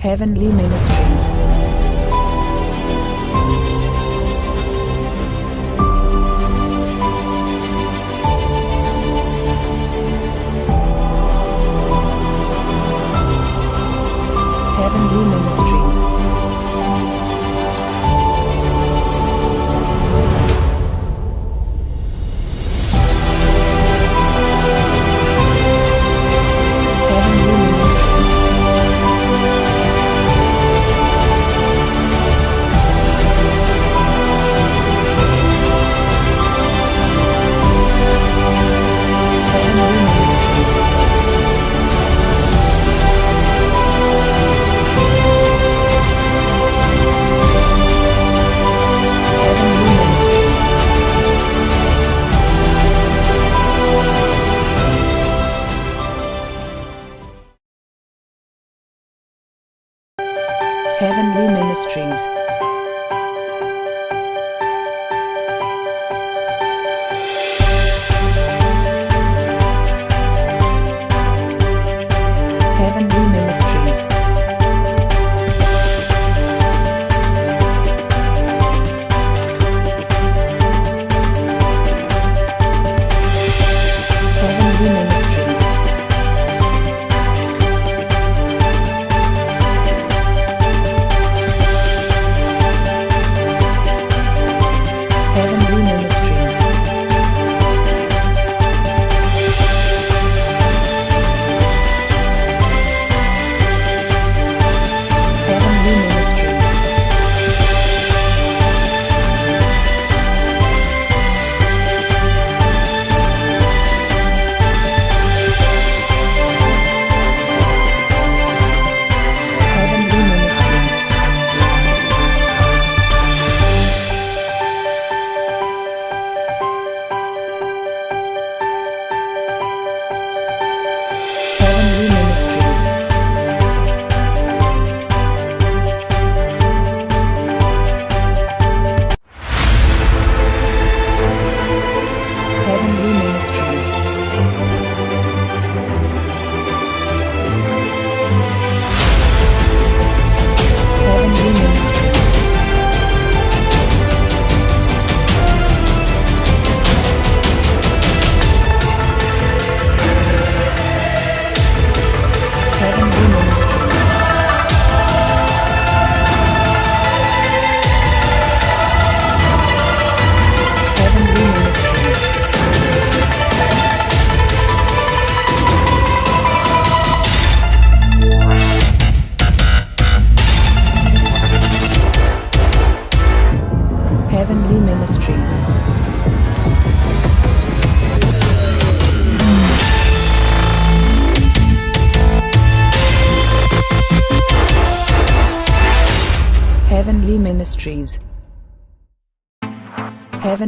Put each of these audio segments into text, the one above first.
Heavenly Ministries. Heavenly Ministries. Heavenly Ministries. Heavenly Ministries. Heavenly Ministries. Heavenly Ministries. Heavenly Ministries. Heavenly Ministries. Heavenly Ministries. Heavenly Ministries. Heavenly Ministries. Heavenly Ministries. Heavenly Ministries. Heavenly Ministries. Heavenly Ministries. Heavenly Ministries. Heavenly Ministries. Heavenly Ministries. Heaven.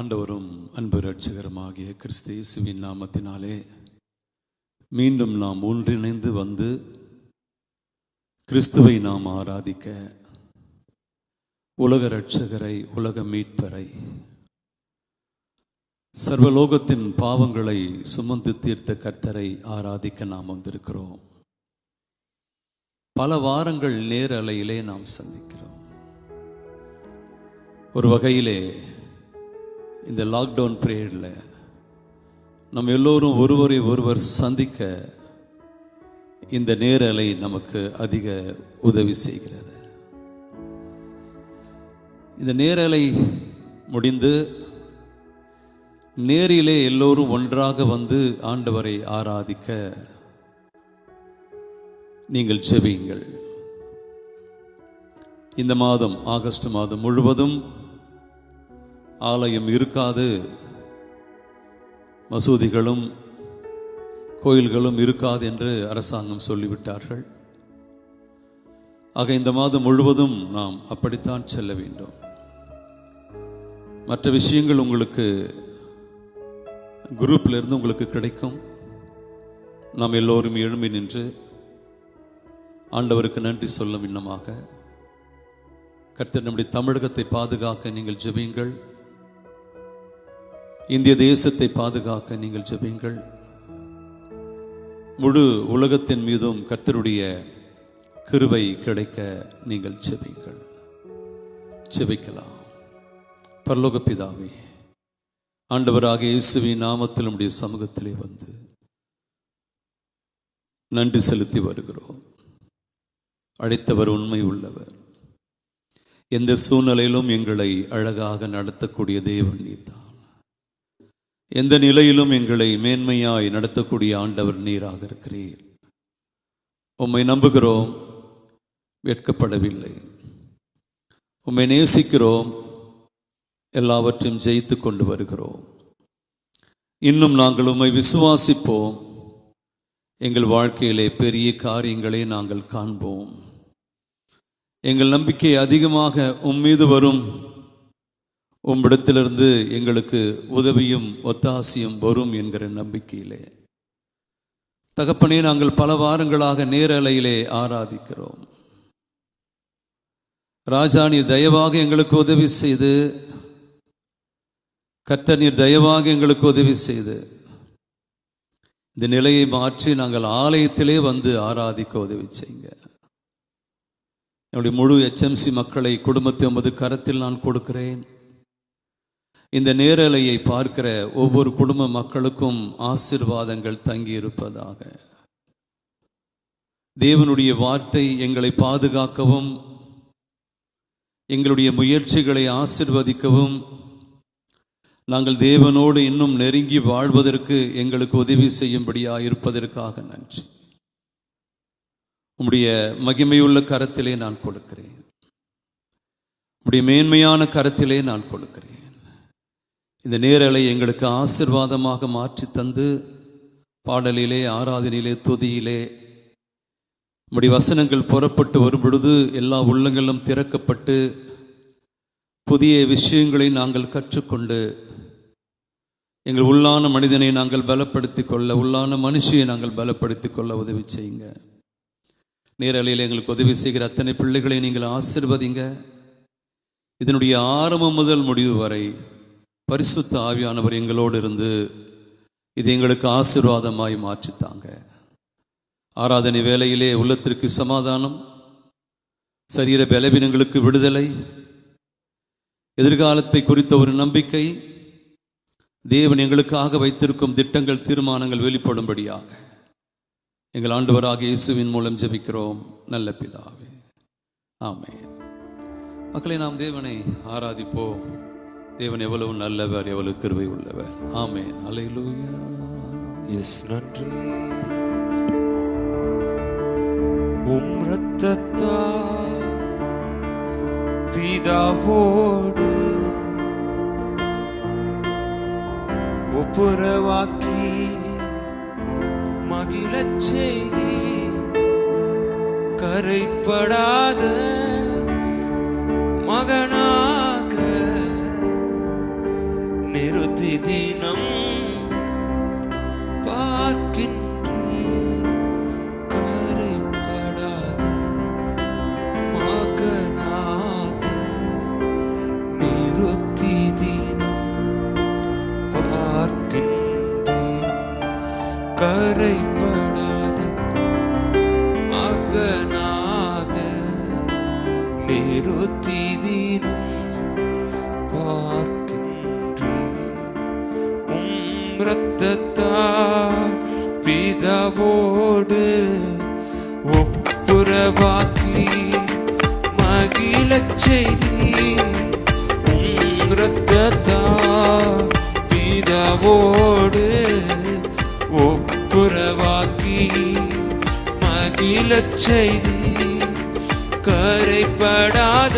ஆண்டவரும் அன்பு இரட்சகருமாகிய கிறிஸ்து இயேசுவின் நாமத்தினாலே மீண்டும் நாம் ஒன்றிணைந்து வந்து கிறிஸ்துவை நாம் ஆராதிக்க, உலக இரட்சகரை, உலக மீட்பரை, சர்வலோகத்தின் பாவங்களை சுமந்து தீர்த்த கர்த்தரை ஆராதிக்க நாம் வந்திருக்கிறோம். பல வாரங்கள் நேரலையிலே நாம் சந்திக்கிறோம். ஒரு வகையிலே இந்த லாக்டவுன் பிரேயரில் நம்ம எல்லோரும் ஒருவரை ஒருவர் சந்திக்க இந்த நேரலை நமக்கு அதிக உதவி செய்கிறது. இந்த நேரலை முடிந்து நேரிலே எல்லோரும் ஒன்றாக வந்து ஆண்டவரை ஆராதிக்க நீங்கள் ஜெபியுங்கள். இந்த மாதம், ஆகஸ்ட் மாதம் முழுவதும் ஆலயம் இருக்காது, மசூதிகளும் கோயில்களும் இருக்காது என்று அரசாங்கம் சொல்லிவிட்டார்கள். ஆக இந்த மாதம் முழுவதும் நாம் அப்படித்தான் செல்ல வேண்டும். மற்ற விஷயங்கள் உங்களுக்கு குரூப்ல இருந்து உங்களுக்கு கிடைக்கும். நாம் எல்லோரும் எழும்பி நின்று ஆண்டவருக்கு நன்றி சொல்ல விண்ணமாக கர்த்தர் நம்முடைய தமிழகத்தை பாதுகாக்க நீங்கள் ஜெபியுங்கள். இந்திய தேசத்தை பாதுகாக்க நீங்கள் ஜெபியுங்கள். முழு உலகத்தின் மீதும் கர்த்தருடைய கிருபை கிடைக்க நீங்கள் ஜெபியுங்கள். ஜெபிக்கலாம். பரலோக பிதாவே, ஆண்டவராக இயேசுவின் நாமத்தில் நம்முடைய சமூகத்திலே வந்து நன்றி செலுத்தி வருகிறோம். அழைத்தவர் உண்மை உள்ளவர். எந்த சூழ்நிலையிலும் எங்களை அழகாக நடத்தக்கூடிய தேவன் நீர்தான். எந்த நிலையிலும் எங்களை மேன்மையாய் நடத்தக்கூடிய ஆண்டவர் நீராக இருக்கிறீர். உம்மை நம்புகிறோம், வெட்கப்படவில்லை. உம்மை நேசிக்கிறோம், எல்லாவற்றையும் ஜெயித்து கொண்டு வருகிறோம். இன்னும் நாங்கள் உம்மை விசுவாசிப்போம். எங்கள் வாழ்க்கையிலே பெரிய காரியங்களை நாங்கள் காண்போம். எங்கள் நம்பிக்கை அதிகமாக உம்மீது வரும். உம்மிடத்திலிருந்து எங்களுக்கு உதவியும் ஒத்தாசியும் வரும் என்கிற நம்பிக்கையிலே தகப்பனே, நாங்கள் பல வாரங்களாக நேரலையிலே ஆராதிக்கிறோம். ராஜா, நீர் தயவாக எங்களுக்கு உதவி செய்து, கர்த்தர் நீர் தயவாக எங்களுக்கு உதவி செய்து இந்த நிலையை மாற்றி நாங்கள் ஆலயத்திலே வந்து ஆராதிக்க உதவி செய்யுங்க. என்னுடைய முழு HMC மக்களை, குடும்பத்தை உமது கரத்தில் நான் கொடுக்கிறேன். இந்த நேரலையை பார்க்கிற ஒவ்வொரு குடும்ப மக்களுக்கும் ஆசீர்வாதங்கள் தங்கி இருப்பதாக. தேவனுடைய வார்த்தை எங்களை பாதுகாக்கவும், எங்களுடைய முயற்சிகளை ஆசீர்வதிக்கவும், நாங்கள் தேவனோடு இன்னும் நெருங்கி வாழ்வதற்கு எங்களுக்கு உதவி செய்யும்படியாக இருப்பதற்காக நன்றி. உம்முடைய மகிமையுள்ள கரத்திலே நான் கொடுக்கிறேன். உம்முடைய மேன்மையான கரத்திலே நான் கொடுக்கிறேன். இந்த நேரலை எங்களுக்கு ஆசீர்வாதமாக மாற்றி தந்து, பாடலிலே, ஆராதனையிலே, துதியிலே உம்முடைய வசனங்கள் புறப்பட்டு வரும் பொழுது எல்லா உள்ளங்களும் திறக்கப்பட்டு புதிய விஷயங்களை நாங்கள் கற்றுக்கொண்டு எங்கள் உள்ளான மனிதனை நாங்கள் பலப்படுத்தி கொள்ள, உள்ளான மனுஷியை நாங்கள் பலப்படுத்தி கொள்ள உதவி செய்யுங்க. நேரலையில் எங்களுக்கு உதவி செய்கிற அத்தனை பிள்ளைகளை நீங்கள் ஆசீர்வதிங்க. இதனுடைய ஆரம்பம் முதல் முடிவு வரை பரிசுத்த ஆவியானவர் எங்களோடு இருந்து இது எங்களுக்கு ஆசீர்வாதமாய் மாற்றித்தாங்க. ஆராதனை வேளையிலே உள்ளத்திற்கு சமாதானம், சரீர பலவீனங்களுக்கு விடுதலை, எதிர்காலத்தை குறித்த ஒரு நம்பிக்கை, தேவன் எங்களுக்காக வைத்திருக்கும் திட்டங்கள், தீர்மானங்கள் வெளிப்படும்படியாக எங்கள் ஆண்டவராக இயேசுவின் மூலம் ஜெபிக்கிறோம் நல்ல பிதாவே, ஆமென். மக்களை, நாம் தேவனை ஆராதிப்போம். தேவன் எவ்வளவு நல்லவர், எவ்வளவு கிருபை உள்ளவர். ஆமென். அல்லேலூயா. எஸ், நன்றி. உம் இரத்தத்தால் பிதாவோடு ஒப்புரவாக்கி மகிழச் செய்தி, கரைப்படாத மகனாக தினம் பார்க்கின்றேன். கரைப்படாத மகனாக நிறுத்தி தினம் பார்க்கின்றேன். கரைப்படாத மகனாக நிறுத்தி தினம் பார்க்கின்றேன். இரத்தத்தால் பிதாவோடு ஒப்புரவாக்கி மகிழச் செய்தீர். இரத்தத்தால் பிதாவோடு ஒப்புரவாக்கி மகிழச் செய்தீர். கரைப்படாத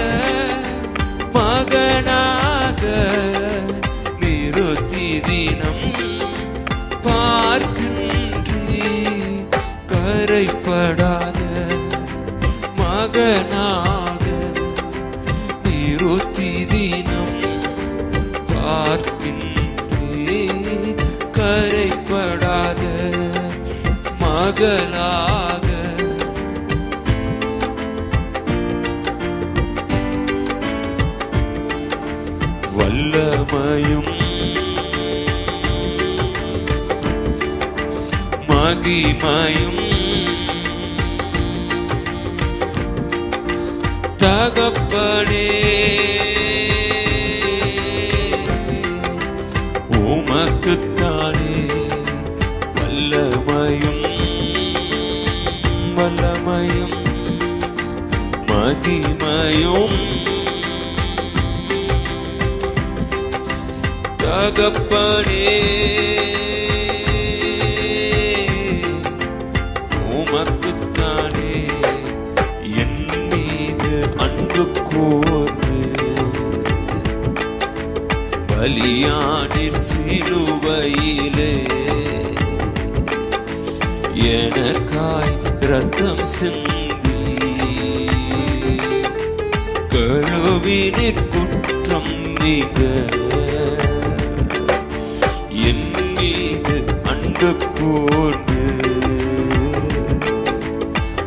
மகனாக நிறுத்தி தினம் பார்க்கின்றேன். கரைப்படாத மகனாக நிறுத்தி தினம் பார்க்கின்றேன். கரைப்படாத மகளாக வல்லமையும் மகிமையும் தகப்பனே உமக்குத்தானே. வல்லமையும் வல்லமையும் மகிமையும் தகப்பனே உமக்குத்தானே. என் மீது அன்பு கூர்ந்து பலியானீர் சிலுவையிலே. எனக்காய் இரத்தம் சிந்தி கழுவினீர் குற்றம் நீங்க. என் மீது அன்பு கூர்ந்து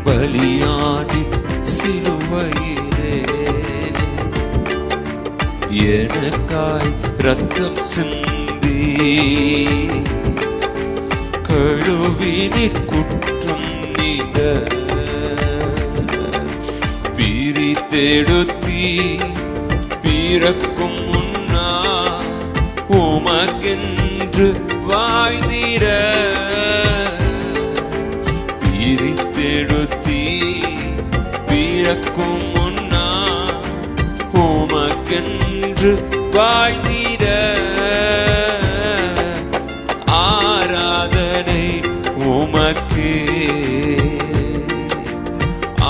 பலியானீர் சிலுவையிலே. எனக்காய் இரத்தம் சிந்தி கழுவினீர் குற்றம் நீங்க. பிரித்தெடுத்தி பிறக்கும் முன்னா உமக்கென்று வாழ்ந்திட. பிரித்தெடுத்தி பிறக்கும் முன்னா உமக்கென்று வாழ்ந்திட. ஆராதனை உமக்கே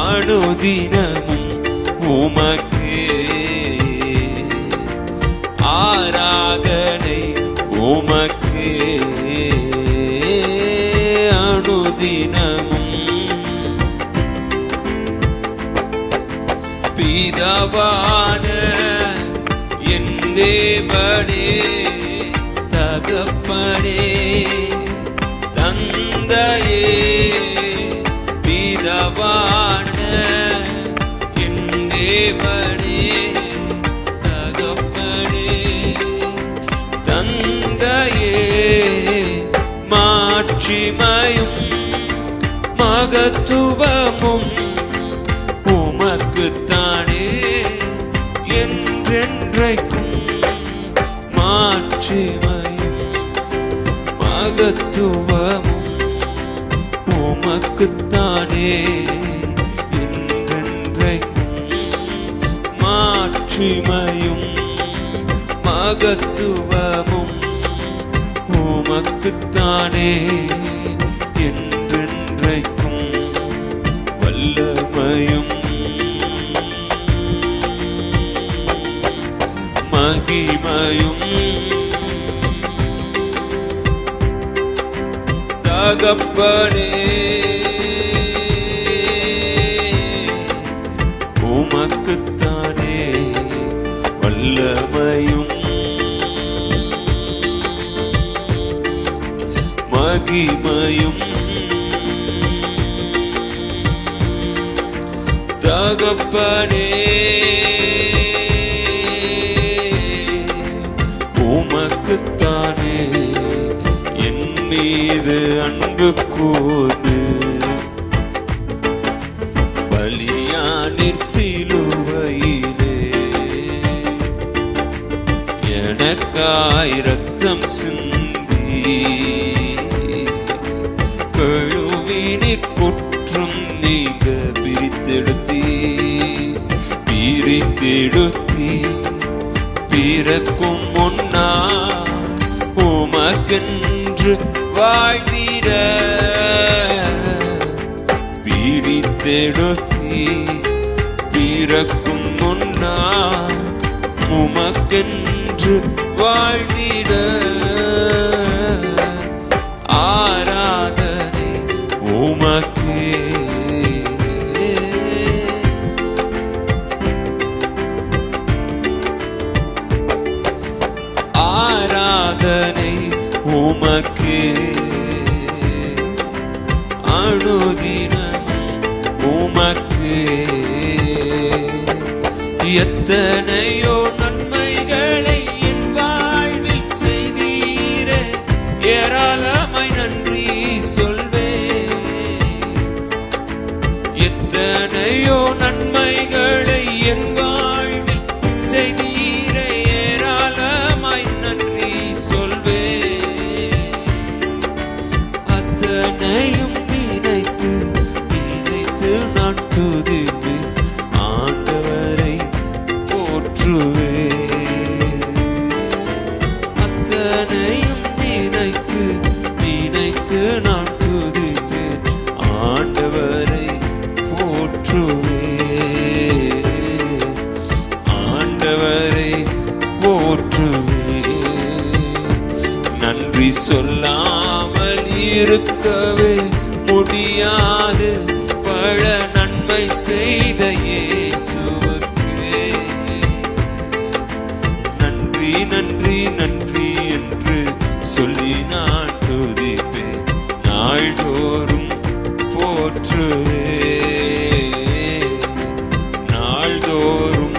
அனுதினமும் உமக்கே. ஆராதனை உமக்கே அனுதினமும். பிதாவான என் தேவனே தகப்பனே தந்தையே. பிதாவான என் தேவனே தகப்பனே தந்தையே. மாட்சிமையும் மகத்துவமும் உமக்குத்தானே என்றென்றைக்கும். மாட்சிமையும் மகத்துவமும் உமக்குத்தானே என்றென்றைக்கும். மாட்சிமையும் மகத்துவமும் உமக்குத்தானே என்றென்றைக்கும். வல்லமையும் மகிமையும் தகப்பனே உமக்குத்தானே. வல்லமையும் மகிமையும் தகப்பனே உமக்குத்தானே என் மீது அன்பு கூர்ந்து பலியானீர் சிலுவையிலே எனக்காய் ரத்தம் சிந்தி கழுவினீர் குற்றம் நீங்க பிரித்தெடுத்தீ பிறக்கும் முன்னா உமக்கென்று வாழ்ந்திட பிரித்தெடுத்தீ பிறக்கும் முன்னா உமக்கென்று வாழ்ந்திட ஆராதனை உமக்கே ஆராதனை உமக்கே அனுதினம் உமக்கே எத்தனையோ நன்மைகளை என் வாழ்வில் செய்தீரே ஏராளமாய் நன்றி சொல்வேன் எத்தனையோ நன்மைகளை என் வாழ்வில் செய்தீரே ஏராளமாய் நன்றி சொல்வேன் அத்தனையும் நினைத்து நினைத்து நான் துதிப்பேன் ஆண்டவரை போற்றுவேன் அத்தனையும் நினைத்து நினைத்து நான் துதிப்பேன் ஆண்டவரை போற்றுவேன் ஆண்டவரை போற்றுவேன் நன்றி சொல்லாமல் இருக்கவே முடியாது பல நன்மை செய்த இயேசுவுக்கே நன்றி நன்றி நன்றி என்று சொல்லி நான் துதிப்பேன் நாள்தோறும் போற்றுவேன் நாள்தோறும்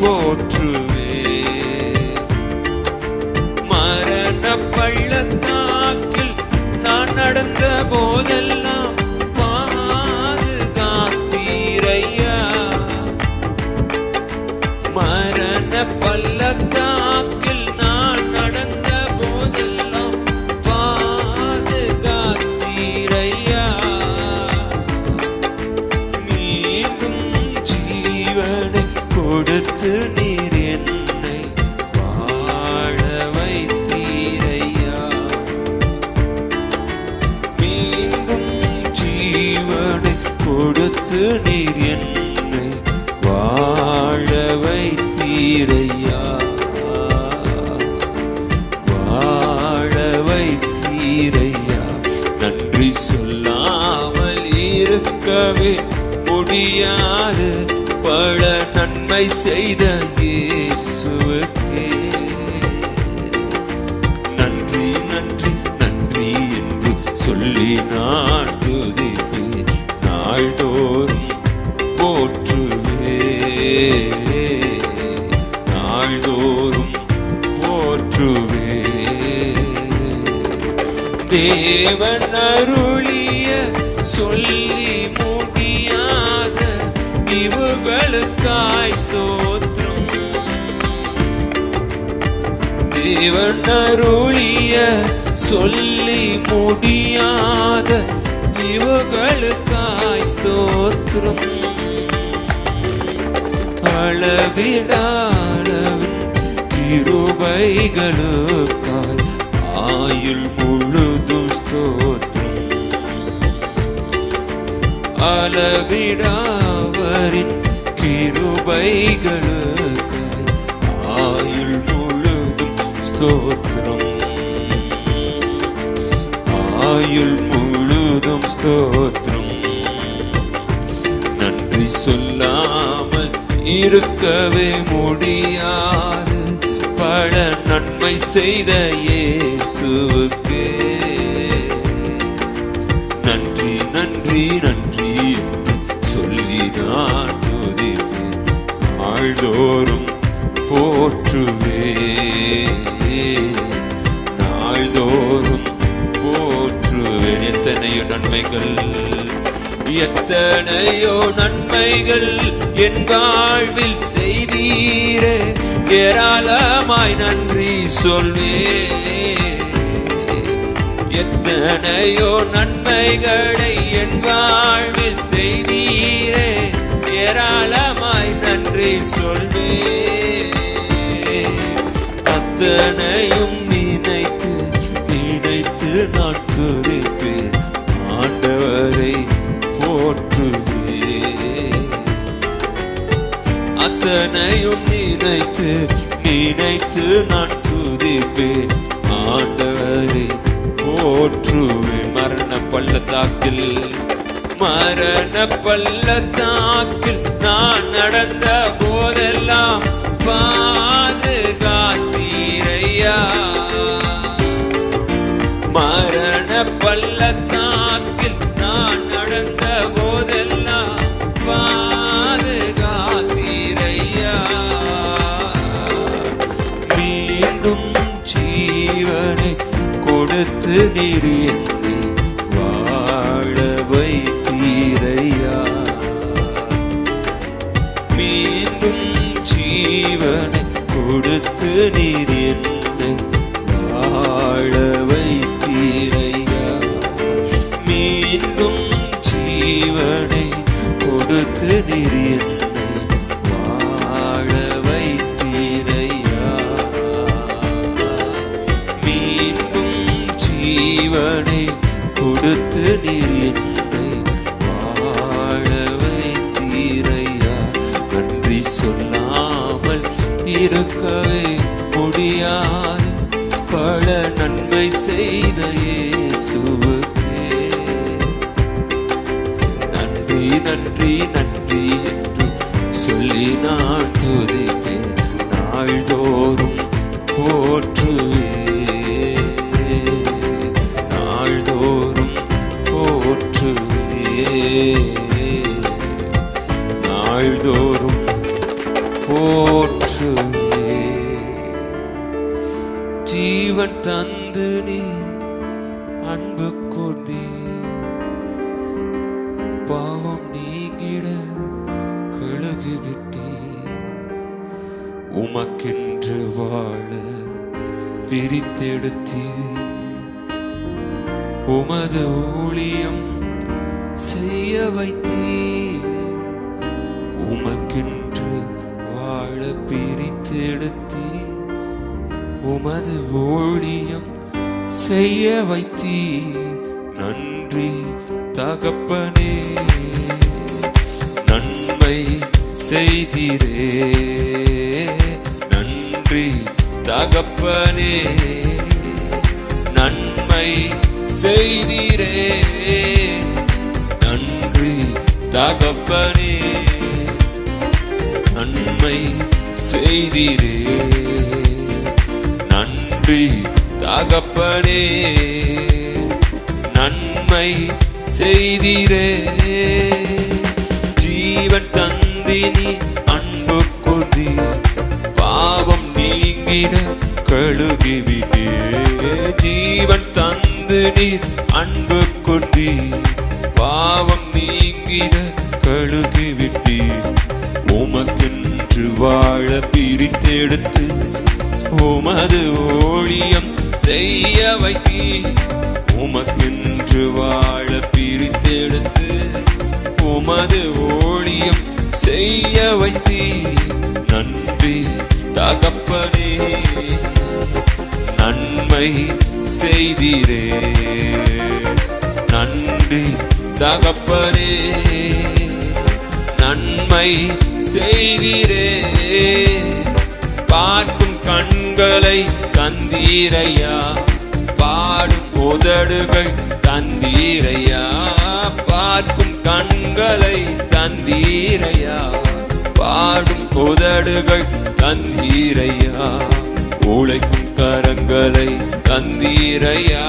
போற்றுவேன் மரண பள்ளத்தாக்கில் நான் நடந்த போதெல்லாம் பாதுகாத்தீரையா மரண பள்ளத்தாக்கில் நான் நடந்த போதெல்லாம் பாதுகாத்தீரையா மீண்டும் ஜீவனை கொடுத்து நீர் என்னை வாழ வைத்தீரையா மீண்டும் ஜீவனை கொடுத்து நீர் என்னை வாழ வைத்தீரையா வாழ வைத்தீரையா நன்றி சொல்லாமல் இருக்கவே முடியாது பல நன்மை செய்த இயேசுவுக்கே நன்றி நன்றி நன்றி என்று சொல்லி நான் துதிப்பேன் நாள்தோறும் போற்றுவேன் நாள்தோறும் போற்றுவேன் தேவன் அருளிய சொல்லி முடியாத இவுகளுக்காய் ஸ்தோத்திரம் தேவன் அருளிய சொல்லி முடியாத இவுகளுக்காய் ஸ்தோத்திரம் அளவிடாளவின் கிருபைகளுக்காய் ஆயுள் முழுதும் ஸ்தோத்திரம் அளவிடாவரின் கிருபைகளுக்காய் ஆயுள் முழுதும் ஸ்தோத்திரம் ஆயுள் முழுதும் ஸ்தோத்திரம் நன்றி சொல்லாமல் இருக்கவே முடியாது பல நன்மை செய்த இயேசுவுக்கே நன்றி நன்றி என்று சொல்லி நான் துதிப்பேன். நாள்தோறும் போற்றுவே, நாள்தோறும் போற்றுவேன். எத்தனையோ நன்மைகள், எத்தனையோ நன்மைகள் என் வாழ்வில் செய்தீரே, ஏராளமாய் நன்றி சொல்வேன். எத்தனையோ நன்மைகளை என் வாழ்வில் செய்தீரே, ஏராளமாய் நன்றி சொல்வேன். அத்தனையும் நினைத்து நினைத்து நான் துதிப்பேன். ஆண்டவரை போற்றுவேன். அத்தனையும் நினைத்து நினைத்து நான் துதிப்பேன். ஆண்டவரை போற்றுவேன். மரண பள்ளத்தாக்கில், மரண பள்ளத்தாக்கில் நான் நடந்த போதெல்லாம் பாதுகாத்தீரையா. மரண பள்ளத்தாக்கில் நான் நடந்த போதெல்லாம் பாதுகாத்தீரையா. மீண்டும் ஜீவனை கொடுத்து நீர் என்னை வாழ வைத்தீரையா. மீண்டும் ஜீவனை கொடுத்து நீர் என்னை வாழ வைத்தீரையா. மீண்டும் ஜீவனை கொடுத்து நீர் என்னை வாழ வைத்தீரையா. மீண்டும் ஜீவனை கொடுத்து நீர் என்னை வாழ வைத்தீரையா. நன்றி சொல்லாமல் இருக்கவே முடியாது, பல நன்மை செய்த இயேசுவுக்கே நன்றி நன்றி நன்றி என்று சொல்லி நான் துதிப்பேன். நாள்தோறும் போற்றுவேன், நாள்தோறும் போற்றுவேன், நாள்தோறும் போற்றுவேன். ஜீவன் தந்து நீ அன்பு கொண்டே, பாவம் நீங்கிட கழுகிவிட்டே. உமக்கென்று வாழ பிரித்தெடுத்தே, உமது ஊழியம் செய்ய வைத்தே. உமக்கென்று வாழ பிரித்தெடுத்தே, உமது ஊழியம் செய்ய வைத்தீ. நன்றி தகப்பனே, நன்மை செய்தீரே. நன்றி தகப்பனே, நன்மை செய்தீரே. நன்றி தகப்பனே, நன்மை செய்தீரே. நன்றி தகப்பனே, நன்மை செய்தீரே. ஜீவன் தந்தினி அன்பு கொதி, பாவம் நீங்கிட கழுகிவிட்டே. ஜீவன் தந்து நீர் அன்பு கொதி, பாவம் நீங்கிட கழுகிவிட்டே. உமக்கென்று வாழ பிரித்தெடுத்து, உமது ஊழியம் செய்ய வைத்தீ. உமக்கென்று வாழ பிரித்தெடுத்து, உமது ஊழியம் செய்ய வைத்தீ. நன்றி தகப்பனே, நன்மை செய்தீரே. நன்றி தகப்பனே, நன்மை செய்தீரே. பார்க்கும் கண்களை தந்தீரையா, பாடும் உதடுகள் தந்தீரையா. பார்க்கும் கண்களை தந்தீரையா, பாடும் உதடுகள் தந்தீரையா. உழைக்கும் கரங்களை தந்தீரையா,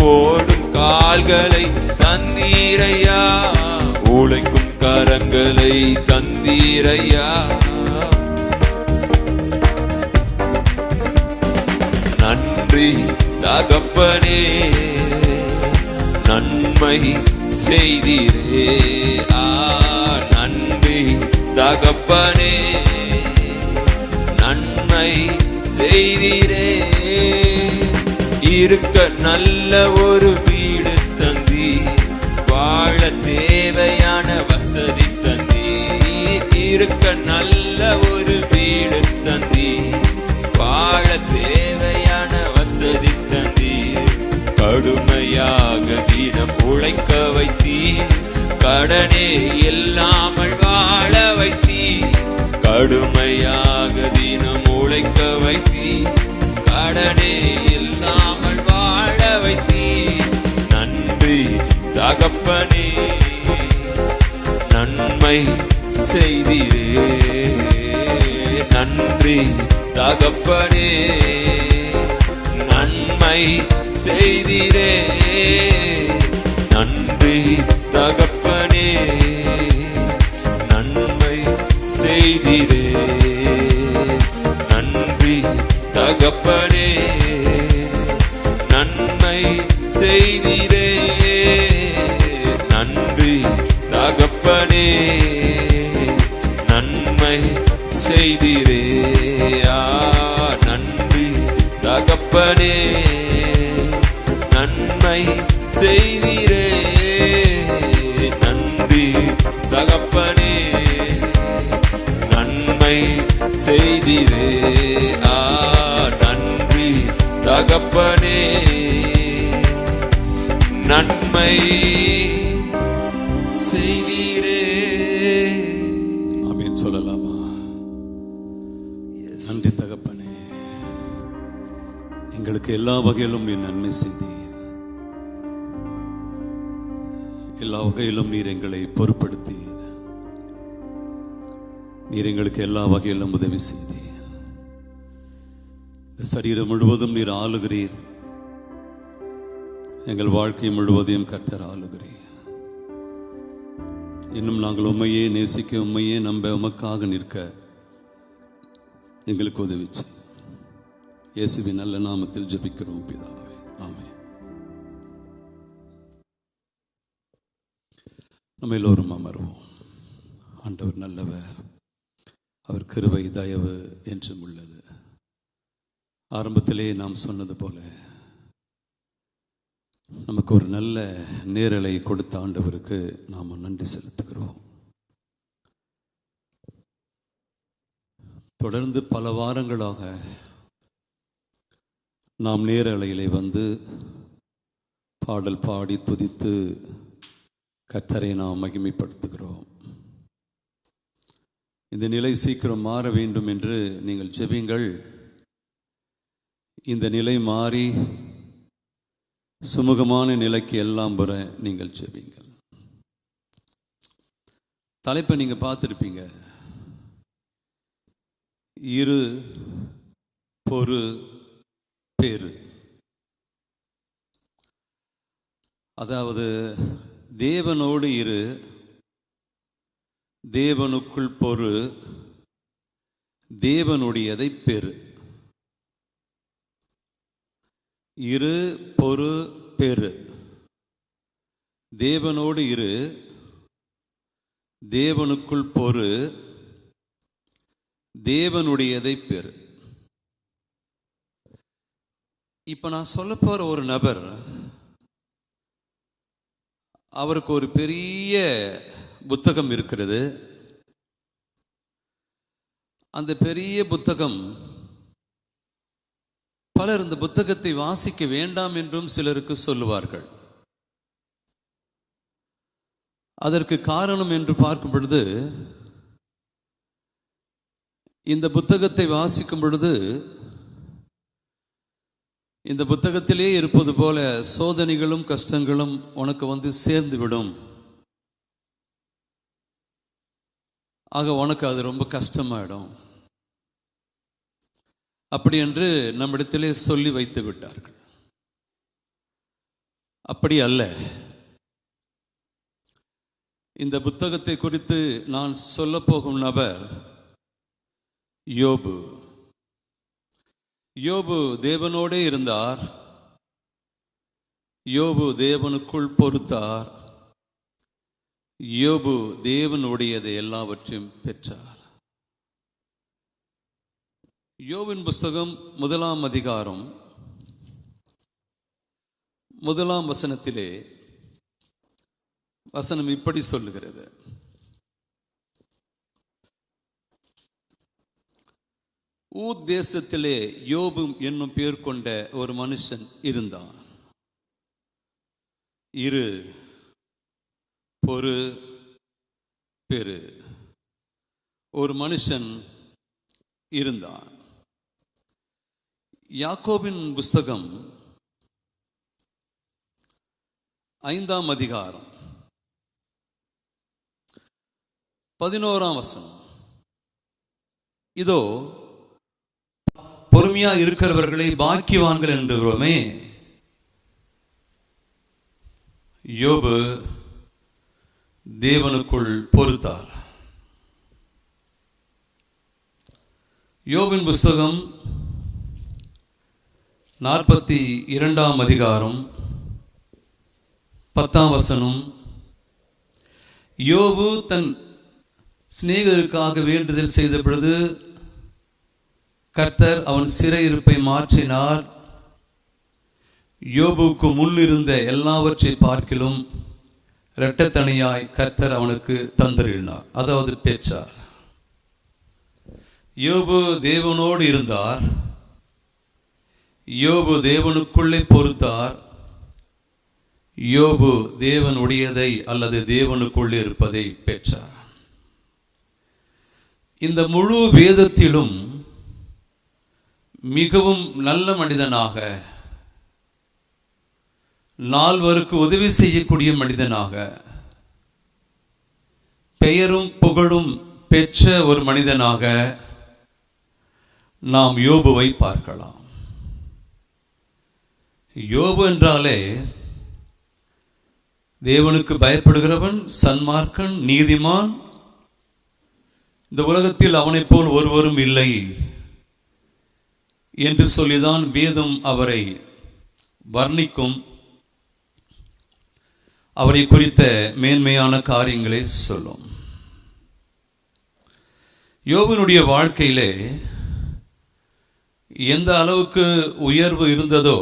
ஓடும் கால்களை தந்தீரையா, உழைக்கும் கரங்களை தந்தீரையா. நன்றி தகப்பனே, நன்மை செய்தீரே. நன்றி தகப்பனே, நன்மை செய்தீரே. இருக்க நல்ல ஒரு வீடு தந்தி, வாழ தேவையான வசதி தந்தி. இருக்க நல்ல ஒரு வீடு தந்தி, வாழ தேவையான வசதி தந்தீர். கடுமையாக தினம் உழைக்க வைத்தீர், கடனே இல்லாமல் வாழ வைத்தீர். கடுமையாக தினம் உழைக்க வைத்தீர், கடனே இல்லாமல் வாழ வைத்தீர். நன்றி தகப்பனே, நன்மை செய்தீரே. நன்றி தகப்பனே, நன்மை செய்தீரே. நன்றி தகப்பனே, நன்மை செய்தீரே. நன்றி தகப்பனே, நன்மை செய்தீரே. நன்றி தகப்பனே, நன்மை செய்தீரே. நன்றி தகப்பனே, நன்மை செய்தீரே. நன்றி தகப்பனே, நன்மை செய்தீரே. நன்றி தகப்பனே, நன்மை செய்தீரே. ஆமென் சொல்லலாமா? நன்றி தகப்பனே, எங்களுக்கு எல்லா வகையிலும் நீர் நன்மை செய்தீர். எல்லா வகையிலும் நீர் எங்களை பொறுப்படுத்தி, நீர் எங்களுக்கு எல்லா வகையிலும் உதவி செய்தீர். இந்த சரீரம் முழுவதும் நீர் ஆளுகிறீர். எங்கள் வாழ்க்கை முழுவதையும் கர்த்தர் ஆளுகிறீர். இன்னும் நாங்கள் உம்மையே நேசிக்க, உம்மையே நம்ப, உமக்காக நிற்க எங்களுக்கு உதவி செய். இயேசுவின் நல்ல நாமத்தில் ஜெபிக்கிறோம் பிதாவே, ஆமென். நம்ம எல்லோரும் அமர்வோம். ஆண்டவர் நல்லவர், அவர் கிருபை தயவு என்றும் உள்ளது. ஆரம்பத்திலே நாம் சொன்னது போல நமக்கு ஒரு நல்ல நேரலை கொடுத்த ஆண்டவருக்கு நாம் நன்றி செலுத்துகிறோம். தொடர்ந்து பல வாரங்களாக நாம் நேரலையிலே வந்து பாடல் பாடி துதித்து கர்த்தரை நாம் மகிமைப்படுத்துகிறோம். இந்த நிலை சீக்கிரம் மாற வேண்டும் என்று நீங்கள் ஜெபிங்கள். இந்த நிலை மாறி சுமூகமான நிலைக்கு எல்லாம் வர நீங்கள் ஜெபிங்கள். தலைப்பை நீங்க பார்த்துருப்பீங்க, இரு பொறு பேரு. அதாவது தேவனோடு இரு, தேவனுக்குள் பொறு, தேவனுடையதை பெறு. இரு பொறு பெறு. தேவனோடு இரு, தேவனுக்குள் பொறு, தேவனுடையதை பெறு. இப்ப நான் சொல்ல போற ஒரு நபர், அவருக்கு ஒரு பெரிய புத்தகம் இருக்கிறது. அந்த பெரிய புத்தகம், பலர் இந்த புத்தகத்தை வாசிக்க வேண்டாம் என்றும் சிலருக்கு சொல்லுவார்கள். அதற்கு காரணம் என்று பார்க்கும் பொழுது, இந்த புத்தகத்தை வாசிக்கும் பொழுது இந்த புத்தகத்திலே இருப்பது போல சோதனைகளும் கஷ்டங்களும் உனக்கு வந்து சேர்ந்து விடும். ஆக உனக்கு அது ரொம்ப கஷ்டமாயிடும் அப்படி என்று நம்மிடத்திலே சொல்லி வைத்து விட்டார்கள். அப்படி அல்ல. இந்த புத்தகத்தை குறித்து நான் சொல்ல போகும் நபர் யோபு. யோபு தேவனோடே இருந்தார். யோபு தேவனுக்குள் பொறுத்தார். யோபு தேவனுடையதை எல்லாவற்றையும் பெற்றார். யோபின் புஸ்தகம் 1ஆம் அதிகாரம் 1ஆம் வசனத்திலே வசனம் இப்படி சொல்லுகிறது: ஊத் தேசத்திலே யோபு என்னும் பெயர் கொண்ட ஒரு மனுஷன் இருந்தான். இரு பொறு பெரு ஒரு மனுஷன் இருந்தான். யாக்கோபின் புஸ்தகம் 5ஆம் அதிகாரம் 11ஆம் வசனம்: இதோ பொறுமையா இருக்கிறவர்களை பாக்கியவான்கள் என்கிறோமே. யோபு தேவனுக்குள் பொறுத்தார். யோபின் புஸ்தகம் 42ஆம் அதிகாரம் 10ஆம் வசனம்: யோபு தன் சிநேகிதருக்காக வேண்டுதல் செய்த பொழுது கர்த்தர் அவன் சிறையிருப்பை மாற்றினார். யோபுக்கு முன்னிருந்த எல்லாவற்றை பார்க்கிலும் இரட்டத்தனையாய் கர்த்தர் அவனுக்கு தந்தருளினார், அதாவது பெற்றார். யோபு தேவனோடு இருந்தார். யோபு தேவனுக்குள்ளே பொறுத்தார். யோபு தேவனுடையதை அல்லது தேவனுக்குள்ளே இருப்பதை பெற்றார். இந்த முழு வேதத்திலும் மிகவும் நல்ல மனிதனாக, நால்வருக்கு உதவி செய்யக்கூடிய மனிதனாக, பெயரும் புகழும் பெற்ற ஒரு மனிதனாக நாம் யோபுவை பார்க்கலாம். யோபு என்றாலே தேவனுக்கு பயப்படுகிறவன், சன்மார்க்கன், நீதிமான், இந்த உலகத்தில் அவனைப் போல் ஒருவரும் இல்லை என்று சொல்லிதான் வேதம் அவரை வர்ணிக்கும். அவரை குறித்த மேன்மையான காரியங்களை சொல்லும். யோபுனுடைய வாழ்க்கையிலே எந்த அளவுக்கு உயர்வு இருந்ததோ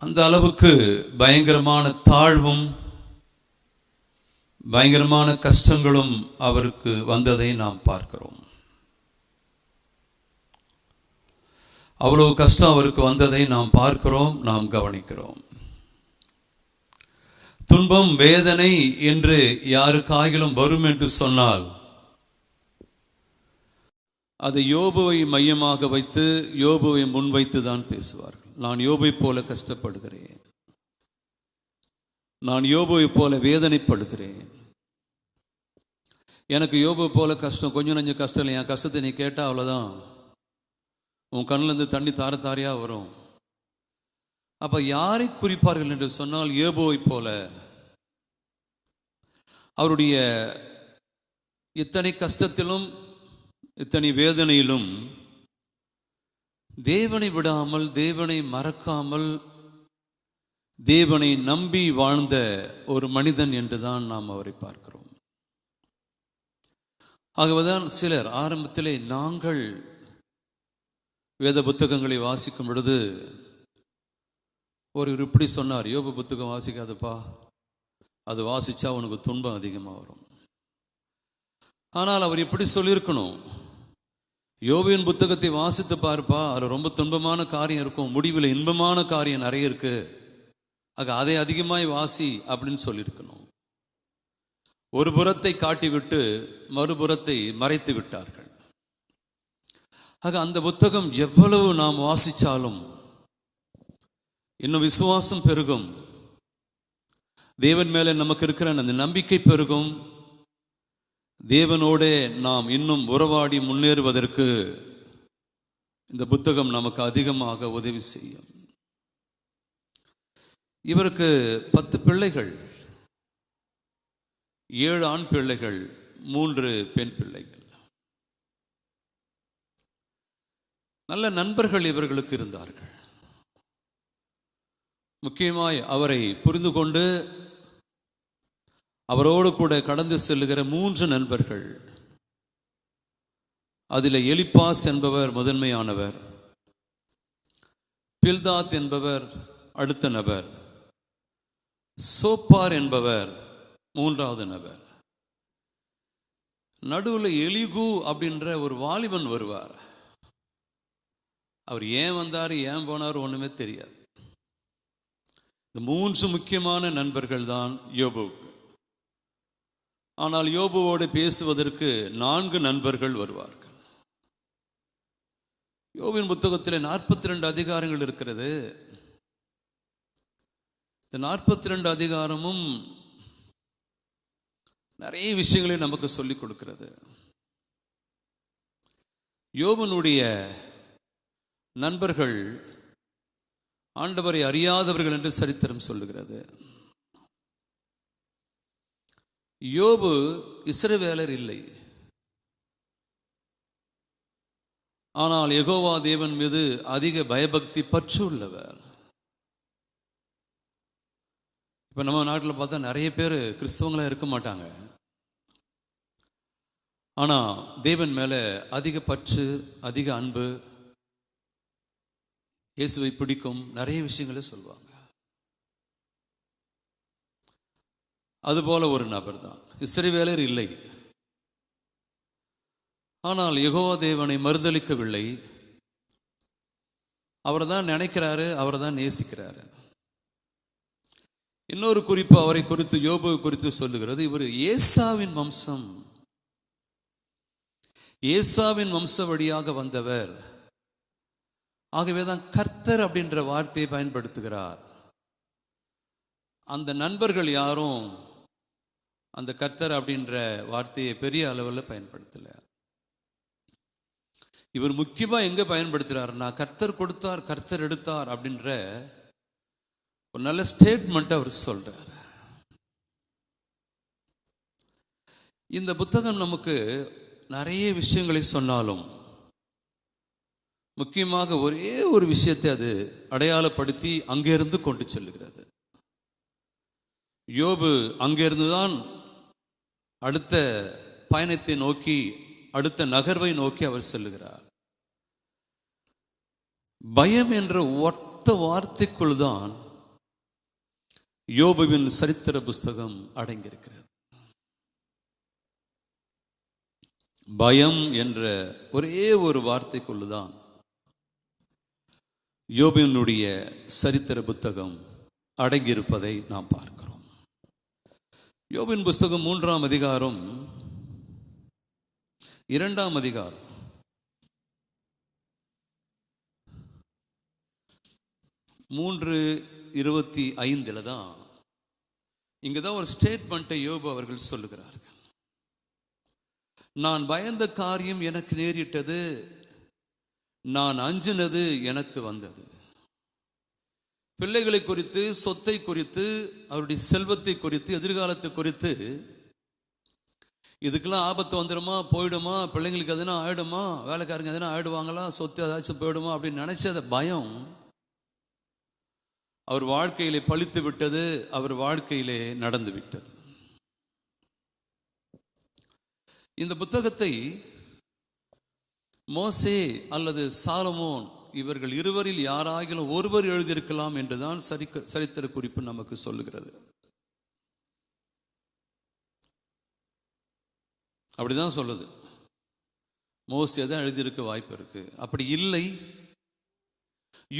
அந்த அளவுக்கு பயங்கரமான தாழ்வும் பயங்கரமான கஷ்டங்களும் அவருக்கு வந்ததை நாம் பார்க்கிறோம். அவ்வளவு கஷ்டம் அவருக்கு வந்ததை நாம் பார்க்கிறோம், நாம் கவனிக்கிறோம். துன்பம் வேதனை என்று யாருக்காகிலும் வரும் என்று சொன்னால் அதை யோபுவை மையமாக வைத்து யோபுவை முன்வைத்து தான் பேசுவார்கள். நான் யோபுவை போல கஷ்டப்படுகிறேன், நான் யோபுவை போல வேதனைப்படுகிறேன், எனக்கு யோபு போல கஷ்டம் கொஞ்சம் நஞ்சம் கஷ்டம் இல்லை, என் கஷ்டத்தை நீ கேட்டா அவ்வளோதான், உன் கண்ணிலிருந்து தண்ணி தார தாரையா வரும். அப்ப யாரை குறிப்பார்கள் என்று சொன்னால் யோபுவை போல அவருடைய இத்தனை கஷ்டத்திலும் இத்தனை வேதனையிலும் தேவனை விடாமல், தேவனை மறக்காமல், தேவனை நம்பி வாழ்ந்த ஒரு மனிதன் என்றுதான் நாம் அவரை பார்க்கிறோம். ஆகவேதான் சிலர் ஆரம்பத்திலே நாங்கள் வேத புத்தகங்களை வாசிக்கும் பொழுது ஒரு இப்படி சொன்னார்: யோபு புத்தகம் வாசிக்காதப்பா, அது வாசிச்சா உனக்கு துன்பம் அதிகமாக வரும். ஆனால் அவர் இப்படி சொல்லியிருக்கணும்: யோபுவின் புத்தகத்தை வாசித்து பார்ப்பா, அதில் ரொம்ப துன்பமான காரியம் இருக்கும், முடிவில் இன்பமான காரியம் நிறைய இருக்கு, அதை அதிகமாய் வாசி அப்படின்னு சொல்லியிருக்கணும். ஒரு புறத்தை காட்டிவிட்டு மறுபுறத்தை மறைத்து விட்டார்கள். அந்த புத்தகம் எவ்வளவு நாம் வாசிச்சாலும் இன்னும் விசுவாசம் பெருகும், தேவன் மேலே நமக்கு இருக்கிற அந்த நம்பிக்கை பெருகும், தேவனோட நாம் இன்னும் உறவாடி முன்னேறுவதற்கு இந்த புத்தகம் நமக்கு அதிகமாக உதவி செய்யும். இவருக்கு 10 பிள்ளைகள், 7 ஆண் பிள்ளைகள், 3 பெண் பிள்ளைகள். நல்ல நண்பர்கள் இவர்களுக்கு இருந்தார்கள். முக்கியமாய் அவரை புரிந்து கொண்டு அவரோடு கூட கடந்து செல்லுகிற 3 நண்பர்கள். அதில் எலிப்பாஸ் என்பவர் முதன்மையானவர், பில்தாத் என்பவர் அடுத்த நபர், சோப்பார் என்பவர் 3வது நபர். நடுவில் எலிகு அப்படின்ற ஒரு வாலிபன் வருவார். அவர் ஏன் வந்தார் ஏன் போனார் ஒண்ணுமே தெரியாது. இந்த 3 முக்கியமான நண்பர்கள் தான் யோபுவுக்கு. ஆனால் யோபுவோடு பேசுவதற்கு 4 நண்பர்கள் வருவார்கள். யோபின் புத்தகத்தில் 42 அதிகாரங்கள் இருக்கிறது. இந்த 42 அதிகாரமும் நிறைய விஷயங்களை நமக்கு சொல்லிக் கொடுக்கிறது. யோபனுடைய நண்பர்கள் ஆண்டவரை அறியாதவர்கள் என்று சரித்திரம் சொல்லுகிறது. யோபு இஸ்ரவேலர் இல்லை. ஆனால் யெகோவா தேவன் மீது அதிக பயபக்தி பற்று உள்ளவர். இப்ப நம்ம நாட்டில் பார்த்தா நிறைய பேர் கிறிஸ்தவங்களா இருக்க மாட்டாங்க. ஆனா தேவன் மேல அதிக பற்று, அதிக அன்பு, இயேசுவை பிடிக்கும், நிறைய விஷயங்களை சொல்வாங்க. அதுபோல ஒரு நபர் தான். இஸ்ரவேலர் இல்லை, ஆனால் யெகோவா தேவனை மறுதலிக்கவில்லை. அவர் தான் நினைக்கிறாரு, அவர் தான் நேசிக்கிறாரு. இன்னொரு குறிப்பு அவரை குறித்து யோபு குறித்து சொல்லுகிறது. இவர் ஏசாவின் வம்சம், ஏசாவின் வம்ச வழியாக வந்தவர். ஆகவேதான் கர்த்தர் அப்படின்ற வார்த்தையை பயன்படுத்துகிறார். அந்த நண்பர்கள் யாரும் அந்த கர்த்தர் அப்படின்ற வார்த்தையை பெரிய அளவில் பயன்படுத்தல. இவர் முக்கியமா எங்க பயன்படுத்துறாருன்னா, கர்த்தர் கொடுத்தார் கர்த்தர் எடுத்தார் அப்படின்ற ஒரு நல்ல ஸ்டேட்மெண்ட் அவர் சொல்றார். இந்த புத்தகம் நமக்கு நிறைய விஷயங்களை சொன்னாலும் முக்கியமாக ஒரே ஒரு விஷயத்தை அது அடையாளப்படுத்தி அங்கிருந்து கொண்டு செல்லுகிறது. யோபு அங்கிருந்துதான் அடுத்த பயணத்தை நோக்கி, அடுத்த நகர்வை நோக்கி அவர் செல்லுகிறார். பயம் என்ற ஒத்த வார்த்தைக்குள் தான் யோபுவின் சரித்திர புஸ்தகம் அடங்கியிருக்கிறது. பயம் என்ற ஒரே ஒரு வார்த்தைக்குள்ளுதான் யோபுவினுடைய சரித்திர புத்தகம் அடங்கியிருப்பதை நாம் பார்க்கிறோம். யோபின் புஸ்தகம் 3ஆம் அதிகாரம் 2ஆம் அதிகாரம் 3:25 தான் இங்கதான் ஒரு ஸ்டேட்மெண்ட்டை யோபு அவர்கள் சொல்லுகிறார்கள். நான் பயந்த காரியம் எனக்கு நேரிட்டது, நான் அஞ்சினது எனக்கு வந்தது. பிள்ளைகளை குறித்து, சொத்தை குறித்து, அவருடைய செல்வத்தை குறித்து, எதிர்காலத்தை குறித்து, இதுக்கெல்லாம் ஆபத்து வந்துடுமா, போயிடுமா, பிள்ளைங்களுக்கு எதுனா ஆயிடுமா, வேலைக்காரங்க எதுனா ஆயிடுவாங்களா, சொத்து ஏதாச்சும் போயிடுமா அப்படின்னு நினைச்ச பயம் அவர் வாழ்க்கையிலே பழித்து விட்டது, அவர் வாழ்க்கையிலே நடந்து விட்டது. இந்த புத்தகத்தை மோசே அல்லது சாலமோன் இவர்கள் இருவரில் யாராகிலும் ஒருவர் எழுதியிருக்கலாம் என்றுதான் சரித்திர குறிப்பு நமக்கு சொல்லுகிறது. அப்படிதான் சொல்லுது. மோசே தான் எழுதியிருக்க வாய்ப்பு இருக்கு. அப்படி இல்லை,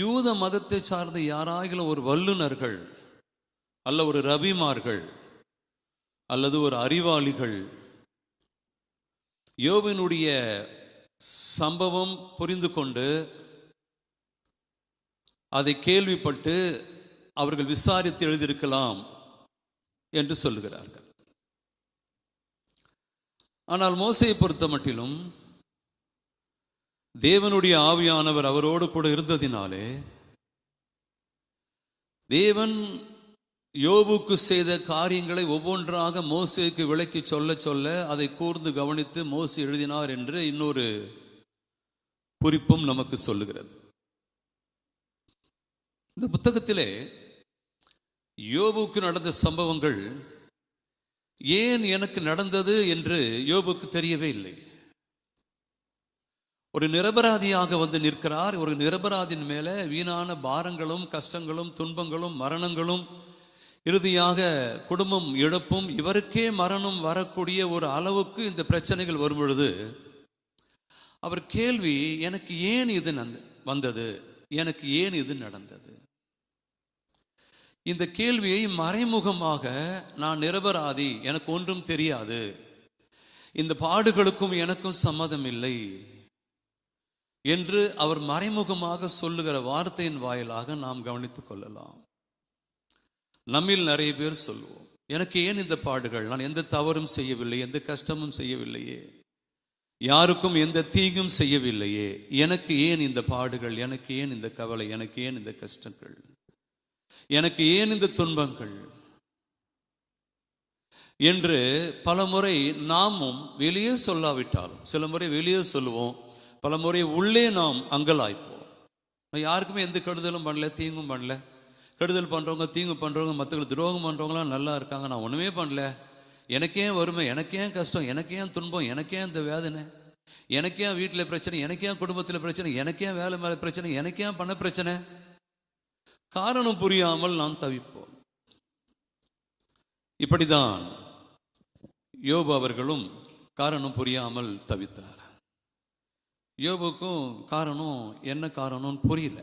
யூத மதத்தை சார்ந்த யாராகிலும் ஒரு வல்லுநர்கள் அல்ல ஒரு ரபிமார்கள் அல்லது ஒரு அறிவாளிகள் யோபினுடைய சம்பவம் புரிந்து கொண்டு அதை கேள்விப்பட்டு அவர்கள் விசாரித்து எழுதியிருக்கலாம் என்று சொல்லுகிறார்கள். ஆனால் மோசேயை பொறுத்த மட்டிலும் தேவனுடைய ஆவியானவர் அவரோடு கூட இருந்ததினாலே தேவன் யோபுக்கு செய்த காரியங்களை ஒவ்வொன்றாக மோசேக்கு விளக்கி சொல்ல சொல்ல அதை கூர்ந்து கவனித்து மோசே எழுதினார் என்று இன்னொரு குறிப்பும் நமக்கு சொல்லுகிறது. இந்த புத்தகத்திலே யோபுக்கு நடந்த சம்பவங்கள் ஏன் எனக்கு நடந்தது என்று யோபுக்கு தெரியவே இல்லை. ஒரு நிரபராதியாக வந்து நிற்கிறார். ஒரு நிரபராதின் மேல வீணான பாரங்களும் கஷ்டங்களும் துன்பங்களும் மரணங்களும் இறுதியாக குடும்பம் இழப்பும் இவருக்கே மரணம் வரக்கூடிய ஒரு அளவுக்கு இந்த பிரச்சனைகள் வரும் பொழுது அவர் கேள்வி, எனக்கு ஏன் இது வந்தது, எனக்கு ஏன் இது நடந்தது? இந்த கேள்வியை மறைமுகமாக, நான் நிரபராதி, எனக்கு ஒன்றும் தெரியாது, இந்த பாடுகளுக்கும் எனக்கும் சம்மதம் இல்லை என்று அவர் மறைமுகமாக சொல்லுகிற வார்த்தையின் வாயிலாக நாம் கவனித்துக் கொள்ளலாம். நம்மில் நிறைய பேர் சொல்லுவோம், எனக்கு ஏன் இந்த பாடுகள், நான் எந்த தவறும் செய்யவில்லை, எந்த கஷ்டமும் செய்யவில்லையே, யாருக்கும் எந்த தீங்கும் செய்யவில்லையே, எனக்கு ஏன் இந்த பாடுகள், எனக்கு ஏன் இந்த கவலை, எனக்கு ஏன் இந்த கஷ்டங்கள், எனக்கு ஏன் இந்த துன்பங்கள் என்று பல முறை நாமும் வெளியே சொல்லாவிட்டாலும், சில முறை வெளியே சொல்லுவோம், பல முறை உள்ளே நாம் அங்கலாய்ப்போம். யாருக்குமே எந்த கெடுதலும் பண்ணல, தீங்கும் பண்ணல. கெடுதல் பண்ணுறவங்க, தீங்கு பண்ணுறவங்க, மற்றவங்களுக்கு துரோகம் பண்ணுறவங்களாம் நல்லா இருக்காங்க, நான் ஒன்றுமே பண்ணல, எனக்கே வறுமை, எனக்கே கஷ்டம், எனக்கே துன்பம், எனக்கே இந்த வேதனை, எனக்கே வீட்டில் பிரச்சனை, எனக்கே குடும்பத்தில் பிரச்சனை, எனக்கே வேலை மேலே பிரச்சனை, எனக்கே பண்ண பிரச்சனை. காரணம் புரியாமல் நாம் தவிப்போம். இப்படிதான் யோபு அவர்களும் காரணம் புரியாமல் தவித்தார். யோபுக்கும் காரணம் என்ன காரணம்னு புரியல.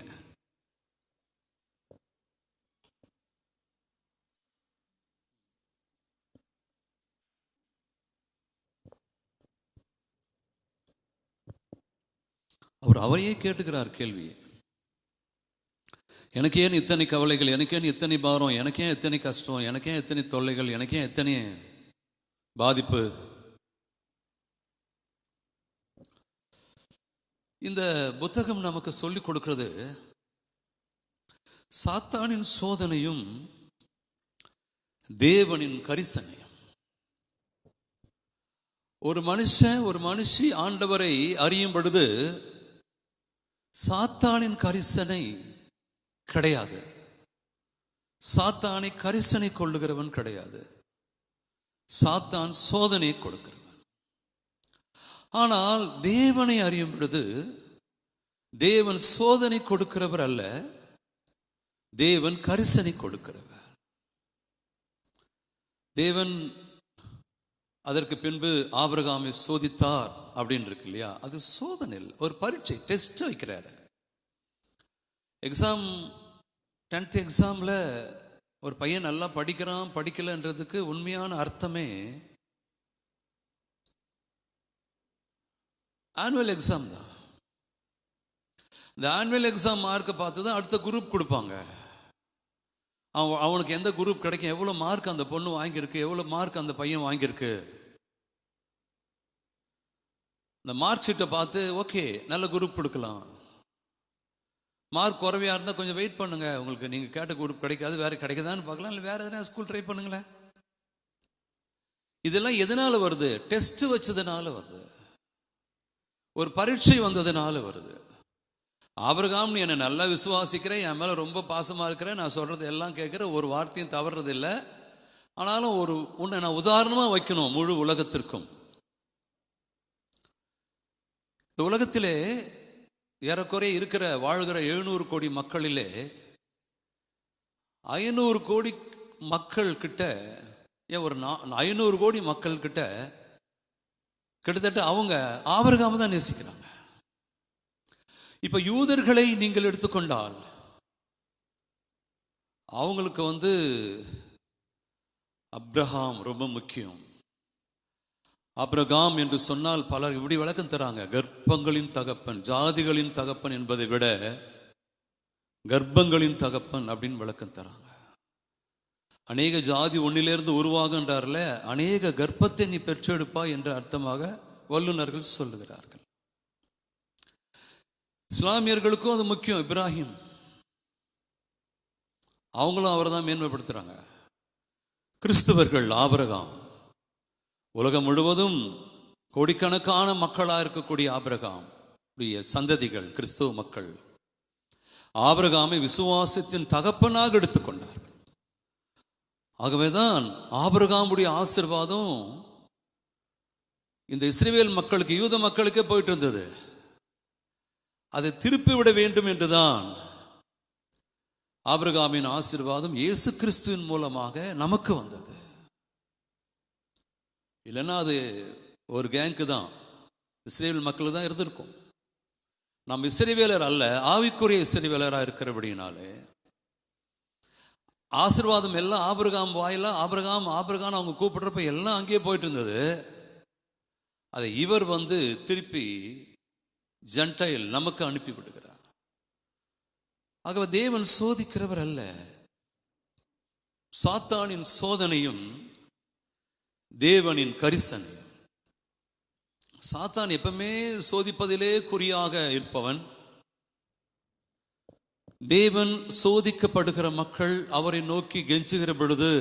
அவர் அவரையே கேட்டுக்கிறார் கேள்வி, எனக்கு ஏன் இத்தனை கவலைகள், எனக்கு ஏன் இத்தனை பாரம், எனக்கு ஏன் இத்தனை கஷ்டம், எனக்கு ஏன் இத்தனை தொல்லைகள், எனக்கு ஏன் இத்தனை பாதிப்பு? இந்த புத்தகம் நமக்கு சொல்லிக் கொடுக்கிறது, சாத்தானின் சோதனையும் தேவனின் கரிசனையும். ஒரு மனுஷன், ஒரு மனுஷி ஆண்டவரை அறியும் பொழுது சாத்தானின் கரிசனை கிடையாது. சாத்தானை கரிசனை கொள்ளுகிறவன் கிடையாது. சாத்தான் சோதனை கொடுக்கிறவன். ஆனால் தேவனை அறியும் பொழுது தேவன் சோதனை கொடுக்கிறவர் அல்ல, தேவன் கரிசனை கொடுக்கிறவர். தேவன் அதற்கு பின்பு ஆபிரகாமை சோதித்தார் அப்படின்னு இருக்கு இல்லையா, அது சோதனை, ஒரு பரீட்சை, டெஸ்ட் வைக்கிறாரு. எக்ஸாம், 10th எக்ஸாம்ல ஒரு பையன் நல்லா படிக்கிறான் படிக்கலன்றதுக்கு உண்மையான அர்த்தமே ஆனுவல் எக்ஸாம் தான். இந்த ஆனுவல் எக்ஸாம் மார்க்கை பார்த்து தான் அடுத்த குரூப் கொடுப்பாங்க. அவனுக்கு எந்த குரூப் கிடைக்கும், எவ்வளோ மார்க் அந்த பொண்ணு வாங்கியிருக்கு, எவ்வளோ மார்க் அந்த பையன் வாங்கியிருக்கு, இந்த மார்க் ஷீட்டை பார்த்து ஓகே நல்ல குரூப் கொடுக்கலாம். மார்க் குறைவையாக இருந்தால் கொஞ்சம் வெயிட் பண்ணுங்க, உங்களுக்கு நீங்கள் கேட்ட குரூப் கிடைக்காது, வேறு கிடைக்குதான்னு பார்க்கலாம், இல்லை வேறு எதனா ஸ்கூல் ட்ரை பண்ணுங்களேன். இதெல்லாம் எதனால வருது? டெஸ்ட் வச்சதுனால வருது, ஒரு பரீட்சை வந்ததுனால வருது. ஆபிரகாம், நீ என்னை நல்லா விசுவாசிக்கிறேன், என் மேலே ரொம்ப பாசமாக இருக்கிறேன், நான் சொல்கிறது எல்லாம் கேட்குறேன், ஒரு வார்த்தையும் தவறுறது இல்லை, ஆனாலும் உன்னை நான் உதாரணமாக வைக்கணும் முழு உலகத்திற்கும். இந்த உலகத்திலே ஏறக்குறைய இருக்கிற வாழ்கிற 700 கோடி மக்களிலே 500 கோடி மக்கள் கிட்ட, ஒரு 500 கோடி மக்கள் கிட்ட கிட்டத்தட்ட அவங்க ஆபிரகாமை தான் நேசிக்கிறாங்க. இப்ப யூதர்களை நீங்கள் எடுத்துக்கொண்டால் அவங்களுக்கு அப்ரஹாம் ரொம்ப முக்கியம். ஆபிரகாம் என்று சொன்னால் பலர் இப்படி விளக்கம் தராங்க, கர்ப்பங்களின் தகப்பன், ஜாதிகளின் தகப்பன் என்பதை விட கர்ப்பங்களின் தகப்பன் அப்படின்னு விளக்கம் தராங்க. அநேக ஜாதி ஒன்னிலிருந்து உருவாகின்றார்ல, அநேக கர்ப்பத்தை நீ பெற்றெடுப்பா என்ற அர்த்தமாக வல்லுநர்கள் சொல்லுகிறார்கள். இஸ்லாமியர்களுக்கும் அது முக்கியம். இப்ராஹிம் அவங்களும் அவரை தான் மேன்மைப்படுத்துகிறாங்க. கிறிஸ்தவர்கள் ஆபிரகாம், உலகம் முழுவதும் கோடிக்கணக்கான மக்களாக இருக்கக்கூடிய ஆபிரகாம் சந்ததிகள் கிறிஸ்துவ மக்கள் ஆபிரகாமை விசுவாசத்தின் தகப்பனாக எடுத்துக்கொண்டார்கள். ஆகவேதான் ஆபிரகாமுடைய ஆசீர்வாதம் இந்த இஸ்ரவேல் மக்களுக்கு, யூத மக்களுக்கே போயிட்டு இருந்தது. அதை திருப்பி விட வேண்டும் என்றுதான் ஆபிரகாமின் ஆசீர்வாதம் இயேசு கிறிஸ்துவின் மூலமாக நமக்கு வந்தது. இல்லைன்னா அது ஒரு கேங்கு தான், இஸ்ரவேல் மக்கள் தான் இருந்திருக்கும். நாம் இஸ்ரவேலர் அல்ல, ஆவிக்குரிய இஸ்ரவேலராக இருக்கிறபடினாலே ஆசீர்வாதம் எல்லாம் ஆபிரகாம் வாயில ஆபிரகாம் ஆபிரகாம் அவங்க கூப்பிடுறப்ப எல்லாம் அங்கேயே போயிட்டு இருந்தது. அதை இவர் திருப்பி ஜென்டைல் நமக்கு அனுப்பி விடுகிறார். ஆகவே தேவன் சோதிக்கிறவர் அல்ல. சாத்தானின் சோதனையும் தேவனின் கரிசனையும். சாத்தான் எப்பவுமே சோதிப்பதிலே குறியாக இருப்பவன். தேவன் சோதிக்கப்படுகிற மக்கள் அவரை நோக்கி கெஞ்சுகிற பொழுது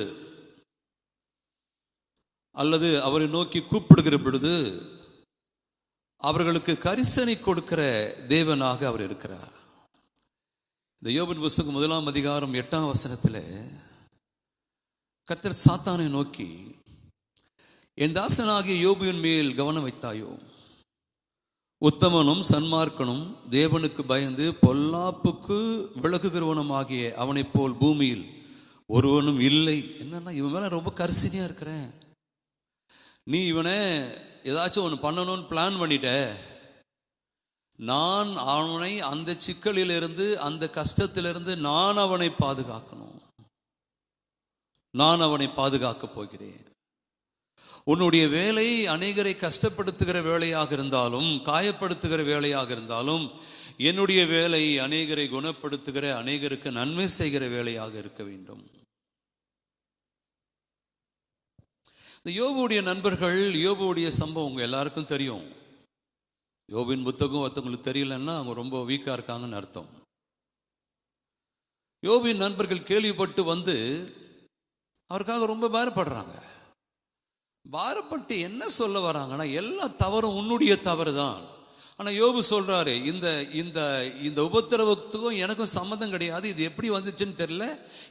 அல்லது அவரை நோக்கி கூப்பிடுகிற பொழுது அவர்களுக்கு கரிசனை கொடுக்கிற தேவனாக அவர் இருக்கிறார். இந்த யோபின் புஸ்தகம் 1 அதிகாரம் 8ஆம் வசனத்தில் கர்த்தர் சாத்தானை நோக்கி, என் தாசனாகிய யோபின் மேல் கவனம் வைத்தாயோ? உத்தமனும் சன்மார்க்கனும் தேவனுக்கு பயந்து பொல்லாப்புக்கு விலகுகிறவனும் ஆகிய அவனை போல் பூமியில் ஒருவனும் இல்லை. என்னன்னா, இவன் மேல ரொம்ப கரிசனையா இருக்கிறேன். நீ இவனை ஏதாச்சும் ஒன்று பண்ணணும்னு பிளான் பண்ணிட்ட. நான் அவனை அந்த சிக்கலிலிருந்து, அந்த கஷ்டத்திலிருந்து நான் அவனை பாதுகாக்கணும். நான் அவனை பாதுகாக்க போகிறேன். உன்னுடைய வேலை அநேகரை கஷ்டப்படுத்துகிற வேலையாக இருந்தாலும், காயப்படுத்துகிற வேலையாக இருந்தாலும், என்னுடைய வேலை அநேகரை குணப்படுத்துகிற, அநேகருக்கு நன்மை செய்கிற வேலையாக இருக்க வேண்டும். இந்த யோபுடைய நண்பர்கள், யோபுடைய சம்பவம் உங்க எல்லாருக்கும் தெரியும். யோபின் புத்தகம் ஒருத்தவங்களுக்கு தெரியலன்னா அவங்க ரொம்ப வீக்கா இருக்காங்கன்னு அர்த்தம். யோபின் நண்பர்கள் கேள்விப்பட்டு அவருக்காக ரொம்ப பாரப்படுறாங்க. பாரப்பட்டு என்ன சொல்ல வராங்கன்னா, எல்லா தவறும் உன்னுடைய தவறு தான். ஆனால் யோபு சொல்றாரு, இந்த இந்த இந்த உபத்திரவத்துக்கும் எனக்கும் சம்மந்தம் கிடையாது. இது எப்படி வந்துச்சுன்னு தெரியல.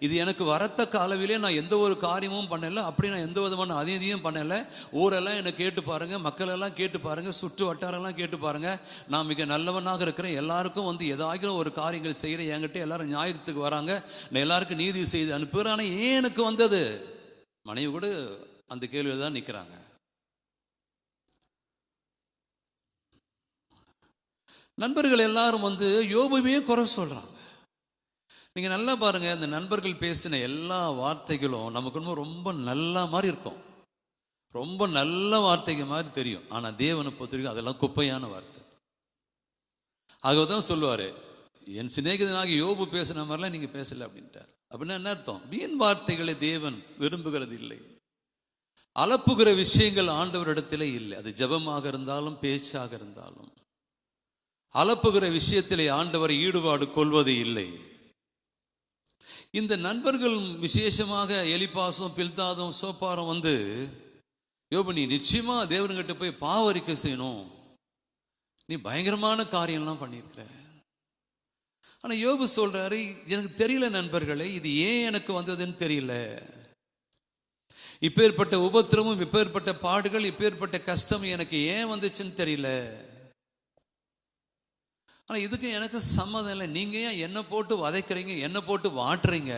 இது எனக்கு வரத்தக்க அளவிலே நான் எந்த ஒரு காரியமும் பண்ணலை. அப்படி நான் எந்த விதமான அநீதியும் பண்ணலை. ஊரெல்லாம் என்னை கேட்டு பாருங்க, மக்கள் எல்லாம் கேட்டு பாருங்க, சுற்று வட்டாரெல்லாம் கேட்டு பாருங்க. நான் மிக நல்லவனாக இருக்கிறேன். எல்லாருக்கும் ஏதாகிலும் ஒரு காரியங்கள் செய்கிறேன். என்கிட்ட எல்லாரும் நியாயத்துக்கு வராங்க. நான் எல்லாருக்கும் நீதி செய்து அனுப்புகிறேன். ஆனால் ஏன் எனக்கு வந்தது? மனைவி கூட அந்த கேள்வியில் தான் நிற்கிறாங்க. நண்பர்கள் எல்லாரும் யோபுவே குறை சொல்றாங்க. நீங்க நல்லா பாருங்க, அந்த நண்பர்கள் பேசின எல்லா வார்த்தைகளும் நமக்கு ரொம்ப நல்ல மாதிரி இருக்கும், ரொம்ப நல்ல வார்த்தைகள் மாதிரி தெரியும். ஆனா தேவனை பொறுத்தவரைக்கும் அதெல்லாம் குப்பையான வார்த்தை. ஆகதான் சொல்லுவாரு, என் சிநேகிதனாக யோபு பேசின மாதிரிலாம் நீங்க பேசல அப்படின்ட்டார். அப்படின்னா என்ன அர்த்தம்? வீண் வார்த்தைகளை தேவன் விரும்புகிறது இல்லை. அலப்புகிற விஷயங்கள் ஆண்டவரிடத்திலே இல்லை. அது ஜெபமாக இருந்தாலும் பேச்சாக இருந்தாலும் அலப்புகிற விஷயத்திலே ஆண்டவரை ஈடுபாடு கொள்வது இல்லை. இந்த நண்பர்கள் விசேஷமாக எலிப்பாசும் பில்தாதும் சோப்பாரும் யோபு, நீ நிச்சயமா தேவன்கிட்ட போய் பாவரிக்கை செய்யணும், நீ பயங்கரமான காரியம்லாம் பண்ணியிருக்கிற. ஆனா யோபு சொல்றாரு, எனக்கு தெரியல நண்பர்களே, இது ஏன் எனக்கு வந்ததுன்னு தெரியல. இப்பேற்பட்ட உபத்திரமும், இப்பேற்பட்ட பாடுகள், இப்பேற்பட்ட கஷ்டம் எனக்கு ஏன் வந்துச்சுன்னு தெரியல. ஆனா இதுக்கு எனக்கு சம்மதம் இல்லை. நீங்க ஏன் என்னை போட்டு வதைக்கிறீங்க, என்னை போட்டு வாட்டுறீங்க?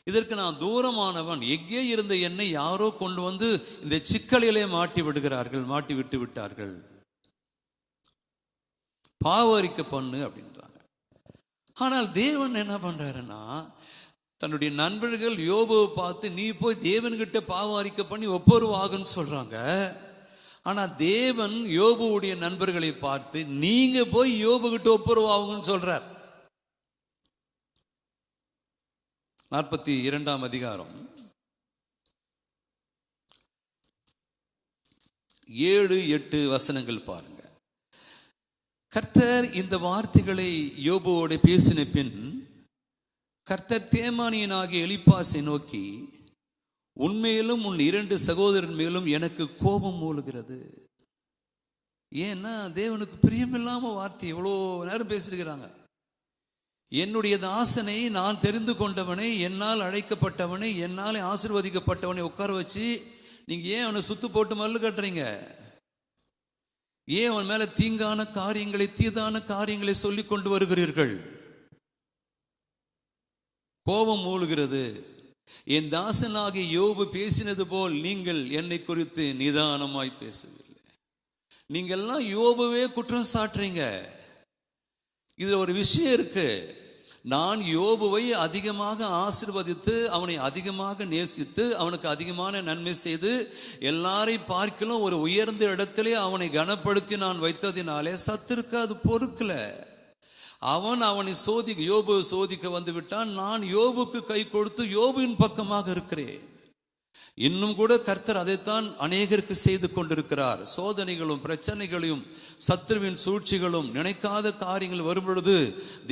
இதற்கு நான் தூரமானவன். எங்கே இருந்த என்னை யாரோ கொண்டு இந்த சிக்கலிலே மாட்டி விடுகிறார்கள், மாட்டி விட்டு விட்டார்கள். பாவரிக்கை பண்ணு அப்படின்றாங்க. ஆனால் தேவன் என்ன பண்றாருன்னா, தன்னுடைய நண்பர்கள் யோபுவை பார்த்து நீ போய் தேவன்கிட்ட பாவரிக்கை பண்ணி ஒப்புரவாகுன்னு சொல்றாங்க. ஆனா தேவன் யோபுவுடைய நண்பர்களை பார்த்து நீங்க போய் யோபுகிட்ட ஒப்புரவாகுன்னு சொல்றார். 42ஆம் அதிகாரம் 7-8 வசனங்கள் பாருங்க. கர்த்தர் இந்த வார்த்தைகளை யோபுவோடு பேசின பின் கர்த்தர் தேமானியனாகிய எலிப்பாசை நோக்கி, உன்மேலும் உன் 2 சகோதரன் மேலும் எனக்கு கோபம் மூளுகிறது. ஏன்னா தேவனுக்கு பிரியமில்லாம வார்த்தை எவ்வளோ நேரம் பேசிருக்கிறாங்க. என்னுடைய தாசனை, நான் தெரிந்து கொண்டவனை, என்னால் அழைக்கப்பட்டவனை, என்னால் ஆசீர்வதிக்கப்பட்டவனை உட்கார வச்சு நீங்க ஏன் அவனை சுத்து போட்டு மல்லு கட்டுறீங்க? ஏன் அவன் மேல தீங்கான காரியங்களை, தீதான காரியங்களை சொல்லி கொண்டு வருகிறீர்கள்? கோபம் மூழ்கிறது. என் தாசனாகிய யோபு பேசினது போல் நீங்கள் என்னை குறித்து நிதானமாய் பேசவில்லை. நீங்கெல்லாம் யோபுவே குற்றம் சாட்டுறீங்க. இது ஒரு விஷயம் இருக்கு. நான் யோபுவை அதிகமாக ஆசீர்வதித்து, அவனை அதிகமாக நேசித்து, அவனுக்கு அதிகமான நன்மை செய்து, எல்லாரையும் பார்க்கலாம் ஒரு உயர்ந்த இடத்திலே அவனை கனப்படுத்தி நான் வைத்ததினாலே சத்துருக்கு அது பொறுக்கல. அவனை யோபு சோதிக்க வந்து விட்டான். நான் யோபுக்கு கை கொடுத்து யோபுவின் பக்கமாக இருக்கிறேன். இன்னும் கூட கர்த்தர் அதைத்தான் அநேகருக்கு செய்து கொண்டிருக்கிறார். சோதனைகளும் பிரச்சனைகளையும் சத்துருவின் சூழ்ச்சிகளும் நினைக்காத காரியங்கள் வரும்பொழுது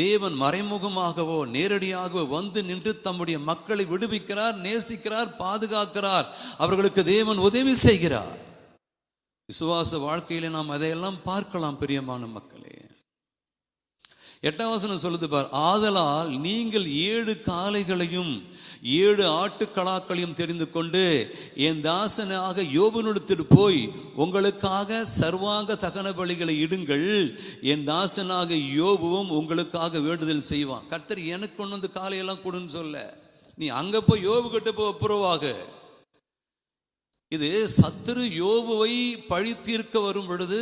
தேவன் மறைமுகமாகவோ நேரடியாகவோ வந்து நின்று தம்முடைய மக்களை விடுவிக்கிறார், நேசிக்கிறார், பாதுகாக்கிறார். அவர்களுக்கு தேவன் உதவி செய்கிறார். விசுவாச வாழ்க்கையில நாம் அதையெல்லாம் பார்க்கலாம். பிரியமான மக்களே, 8ஆம் வசனம் சொல்லுது பார், ஆதலால் நீங்கள் 7 காளைகளையும் 7 ஆட்டுக்களாக்களையும் தெரிந்து கொண்டு என் தாசனாக யோபனிடத்தில் போய் உங்களுக்காக சர்வாங்க தகன பலிகளை இடுங்கள். என் தாசனாக யோபுவும் உங்களுக்காக வேண்டுதல் செய்வான். கர்த்தர் எனக்கு கொண்டு வந்து காளையெல்லாம் கொடுன்னு சொல்ல, நீ அங்க போய் யோபு கிட்ட போய் ஒப்புரவாக. இது சத்துரு யோபுவை பழி தீர்க்க வரும் பொழுது,